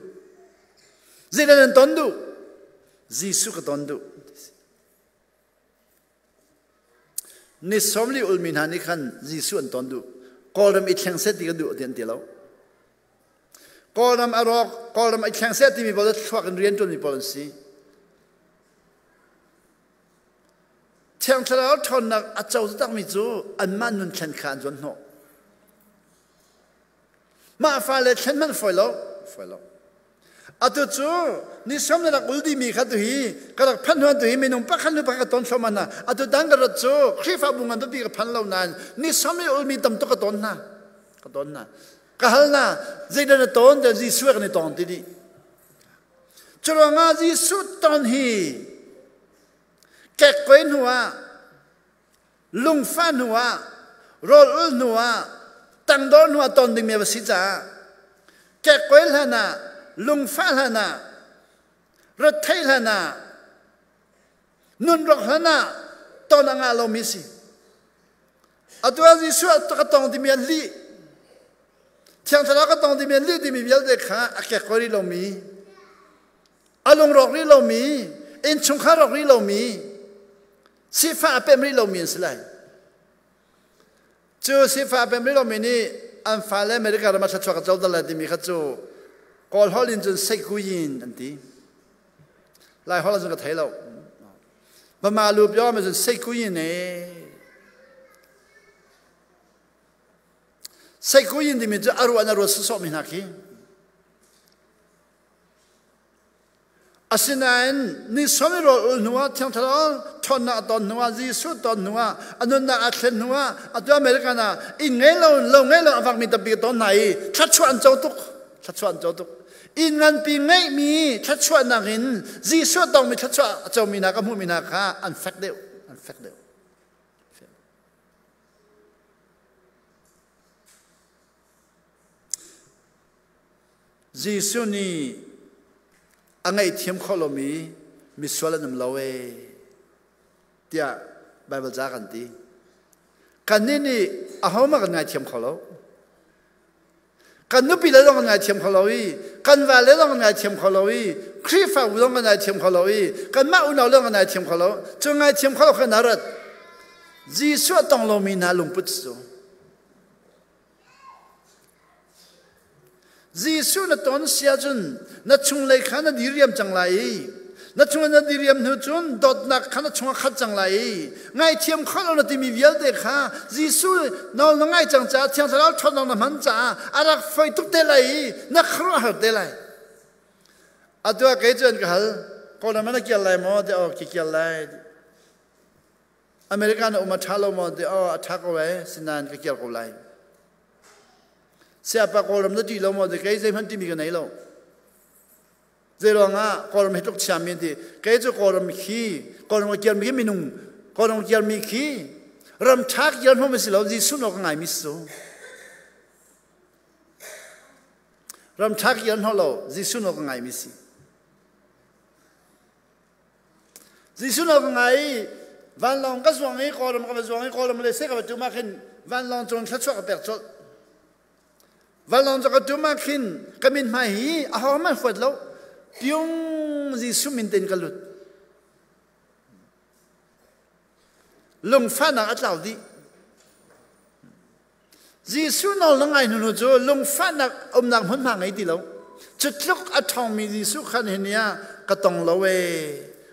จีนั่นตอนดูจีสุกตอนดูนี่สมริอุลมินหานี่ขันจีส่วนตอนดูกอลมอีแข่งเซตที่ก็ดูเดียนเดียวกอลมอารอกกอลมอีแข่งเซตที่มีบอลช่วยกันเรียนจนมีบอลสีแข่งทะเลาะทนนักอาเจ้าตั้งมิจูอันมันนุนแข่งขันจนหนมาฟ้าเลยแข่งมันฝอยแล้วอาตุจูนี่สมนักอุลดีมีขัดตุฮีก็รักพันหัวตุฮีมีนุ่มปักขันนุ่มปักตอนสมันะอาตุดังกระจูครีฟ้าบุงันตุบีกับพันเหล่านั้นนี่สมัยอุลมีตำตุกตอนน่ะก็ฮัลน่ะใจเดินตอนแต่จีสวยกันในตอนที่ดีจรวงอาจีสุดตอนฮีแกะก้อยหัวลุงฟ้าหัวโรลหัวตั้งโดนหัวตอนดิ่งเมียบสิจ้าแกะก้อยแล้วน่ะลุงฟ้าละนะรถไทยละนะนุนรกละนะตอนงานเรามีสิอัตัวที่สุดก็ต้องที่มีลีเที่ยงทะเลก็ต้องที่มีลีที่มีเยอะเด็กข้าอากาศก็รีเรามีอารมณ์รกรีเรามีเอ็นชงข้ารกรีเรามีสีฟ้าเป็นรีเรามีสิเลยจู่สีฟ้าเป็นรีเรามีนี่อันฟ้าและอเมริกาเรามาชัดชวกับเจ้าตลาดที่มีข้าจู่กอลฮอลลินจนเซ็กกุยินอันที่ไล่ฮอลลินจนก็ไทยเราบมาลูบย่อมาจนเซ็กกุยินเนี่ยเซ็กกุยินที่มีจะอารวานารุสสอบมินักฮีอาศินัยนี่สมัยเราหนัวที่ทะเลาะชนนักตอนหนัวจีสุดตอนหนัวอันนั้นนักอัศหนัวอันตัวอเมริกันน่ะอินเงยเราไงเราฟังมีตะบีตอนไหนชัดชวนเจ้าตุกอินกันปีไม่มีชัดชวนนักอินจีสุดต้องมีชัดชวนเจ้ามีนักมุมีนักข้าอันแฟกเดียวจีสุนี่อันไงเทียมข้อเรามีส่วนนึงเราเดี๋ยวไบเบิลจ้ากันดีกันนี่อาหารมากันไงเทียมข้อเรากันนุปีเล่ต้องกันไงเทียมข้อเรากันว่าเล่ต้องกันไงเทียมข้อเราครีฟ้าอุดต้องกันไงเทียมข้อเรากันมาอุณเอาเรื่องกันไงเทียมข้อเราจงไงเทียมข้อเราขนาดนั้นจีสุต้องเรามีนาลุงพุทธโจีสุนัตอนเสียจนนัดชงเลยขันนัดดีเรียมจังไรนัดชงนัดดีเรียมหัวจนดดนักขันนัดชงขัดจังไรไงเทียมข้าเราที่มีเวลเด็กค่ะจีสุเราไงจังจ้าเทียมสารทนเรามันจ้าอะไรไฟตุกเตลัยนักครัวหัดเตลัยอันตัวเกจนกันก็เราไม่ได้เกี่ยวอะไรมั้งเดี๋ยวเกี่ยวอะไรอเมริกันอุมาชาโลมั้งเดี๋ยวทักเอาไว้สินานก็เกี่ยวกับอะไรเสียปากกอลมนั่นที่เราหมดเลยแกจะพันที่มีกันไหนเราเจริญอ่ะกอลมให้ทุกชามีที่แกจะกอลมขี้กอลมเกี่ยวมีมินุงกอลมเกี่ยวมีขี้รำชักยันพวกมันสิเราจีสุนออกง่ายมิสู ram thak yan holo Gisu no ngai mi si Gisu no ngai van long ka zwang ei ko ram ka zwang ei ko ram le se ka tu ma khin van long chong thla chok per chol van long ka tu ma khin ka min mai hi a ho ma fot lo tiong Gisu min ten ka lut lung fa na at lao di Gisu no lang ai nu cho lung fa na nak hun ma ngai ti lo chutluk a thong mi Gisu khan he nia ka tong lo we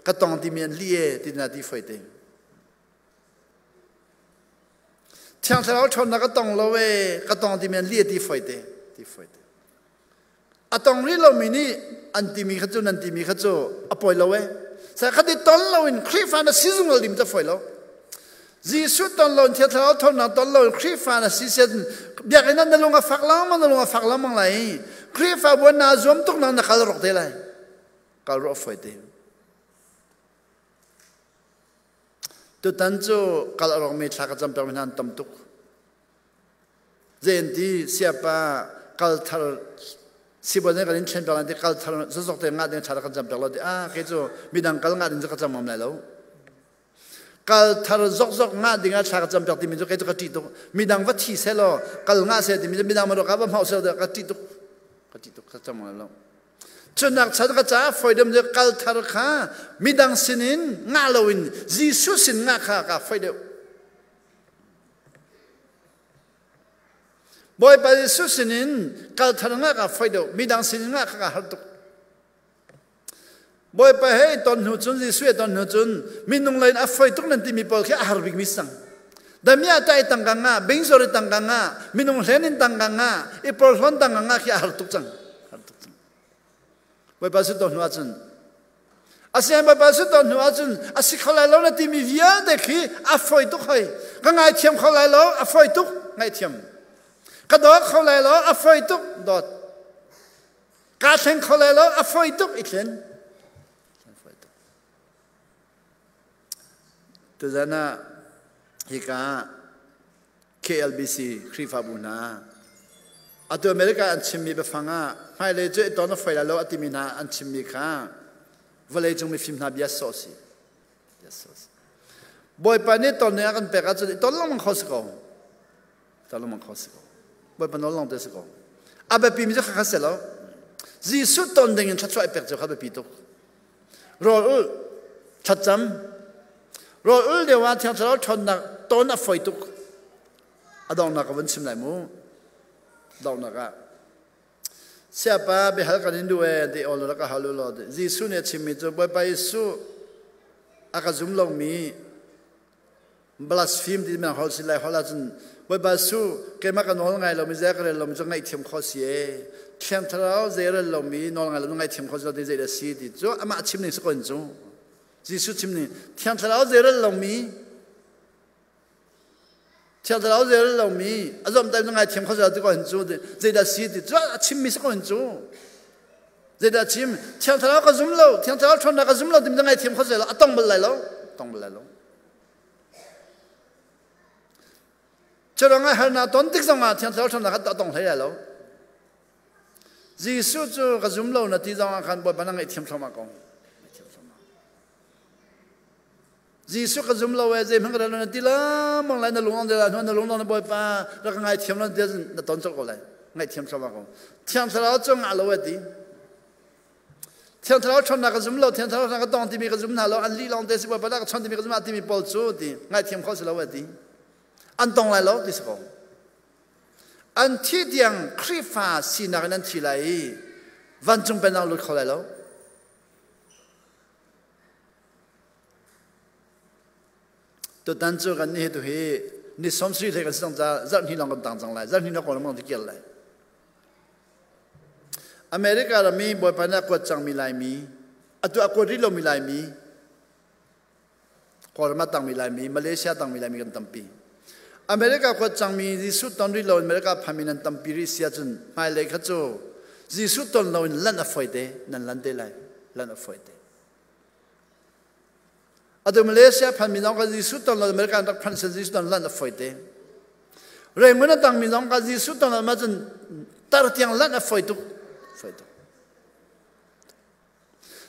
ka tong ti mian lie ti na ti foi te Tiang sa chon na ka tong lo we ka tong ti mian lie ti foi te a tong ri lo mi ni an ti mi kha chu nan ti mi kha chu a poi lo we sa kha ti ton lo in khri fa na si zung lo lim ta foi lo Gisu ton lo thiat thao thon na ton lo khri fa na si sen bia ke nan na lo nga fak lang mang lai khri fa bo na zom tok na kal rok te lai kal ro foi te tu tan chu kal rok me thla ka cham per nan tam tuk zen ti siapa kal thar sibo ne kalin chen per de kal thar zo zok te nga de thar ka cham per lo de a ke chu midang kal nga din ka cham mam lai lo kal thar zok zok nga dinga thar cham per ti mi zo ke ka ti to midang va thi se lo kal nga se ti mi midang ma ro ka ba mau se de ka ti to ka cham lo chunak chad ka cha foidem je kal thar kha midang sinin nga loin Gisu sin nga kha ka foidem boy pa Gisu sinin kal thar nga ka foidem midang sinin nga kha ka har tuk boy pa he ton hu chun Gisu ton hu chun minung lain a foi tuk nan ti mi pol khe a har big misang damia tai tang ka nga beng sori tang ka nga minung hlenin tang ka nga i pol hon tang ka nga khe a har tuk chang boy pa su ton hu chun asian boy pa su ton hu chun asi kholai lo na ti mi via de khi a foi tuk hoi ka ngai thiam kholai lo a foi tuk ngai thiam ka do kholai lo a foi tuk dot ka theng kholai lo a foi tuk i thlen tu zana hika KLBC khrifa buna atu America an chimmi be fanga mai le je don foi la lo atimina an chimmi kha vale jung mi film na bia sosi boy pa ne ton ne kan pe ka chu ton long khos ko boy pa no long de ko abe pi mi je kha se lo Gisu ton ding cha chwa pe je kha be pi to ro chacham ro de wa thang chalo thon na ton na foi tuk adong na ka wan sim lai mu dong na ka siapa be hal kan indu e de ol la ka halu lo de Gisu ne chimi jo boy pa Gisu aka zum lo mi blaspheme di ma hol si lai hola jun boy pa Gisu ke ma ka no ngai lo mi za ka lo mi jo ngai thiam kho si e thiam thrao ze re lo mi no ngai lo ngai thiam kho zo de ze de si di jo ama chim ni so kon jo Gisu chimni thiam thalao zera lo mi thiam thalao zera lo mi azom tai ngai thiam kho za de ko han chu de zeda si de zwa chim mi so ko han chu zeda chim thiam thalao ka zum lo thiam thalao thon na ka zum lo dim ngai thiam kho za atong bal lai lo chero ngai har na ton tik song a thiam thalao thon na ka atong lai lo Gisu chu ka zum lo na ti jang khan bo ban ngai thiam thoma ko Gisu ka zum lo we je phang ra na ti la mang lai na lung de la na lung na boy pa ra ka ngai thiam na de na ton chok ko lai ngai thiam thoma ko thiam thalao chong a lo we ti thiam thalao chon na ka zum lo thiam thalao na ka tong ti mi ka zum na lo an li long de si boy pa ka chon ti mi ka zum a ti mi pol chu ti ngai thiam kho si lo we ti an tong lai lo ti so an thi diang khri fa si na nan thi lai van chung pe na lu kho lai lo to dan chu kan ni tu he ni som sri the kan song za zan hi long dang jang lai zan hi na ko long ti kel lai America ra mi boy pa na ko chang mi lai mi atu ko ri lo mi lai mi ko ma tang mi lai mi Malaysia tang mi lai mi kan tampi America ko chang mi Gisu ton ri lo America phaminan tampi ri sia chun mai le kha chu Gisu ton lo lan a foi de nan lan de lai lan a foi de adu Malaysia phan mi nong ka Gisu ton lo America tak phan sen Gisu ton lan a foi de re mun tang mi nong ka Gisu ton ma chun tar tiang lan a foi tu phải đó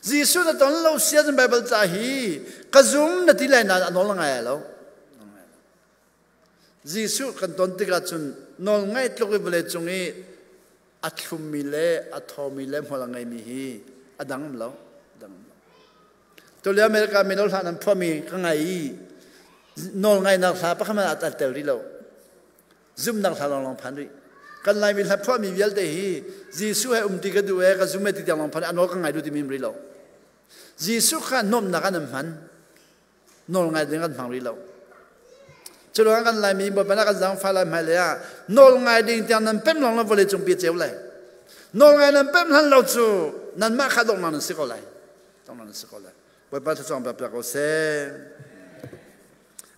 Giêsu đã tốn lâu xia trong Bible cha hi cái zoom là tí lại là nó là ngày lâu Giêsu cần tốn tí cái chun nó ngay lúc cái bề chung ấy athum mile athom mile mà là ngày mi hi adang lâu tôi lấy America mình nói là nằm phơi mi cái ngày nó ngày nào sao bắt mà ăn tàu đi lâu zoom nào sao lòng phán đi cái này mình phơi mi vậy đấy Giêsu hay tí cái đuôi cái zoom tí lòng phán anh nói cái ngày đuôi thì mình đi lâu Giêsu khăn nôm nãy nằm phán nó ngày đến cái phẳng đi lâu cho nên cái này mình bảo bên cái giang phá lại mai lẽ nó ngày đến tiếng nằm bém lòng nó vô lệ trong bia chéo lại nó ngày nằm bém hắn lâu chú nằm mà khát đông nó sẽ có lại đông nó sẽ có lại bởi vậy chúng ta phải có xe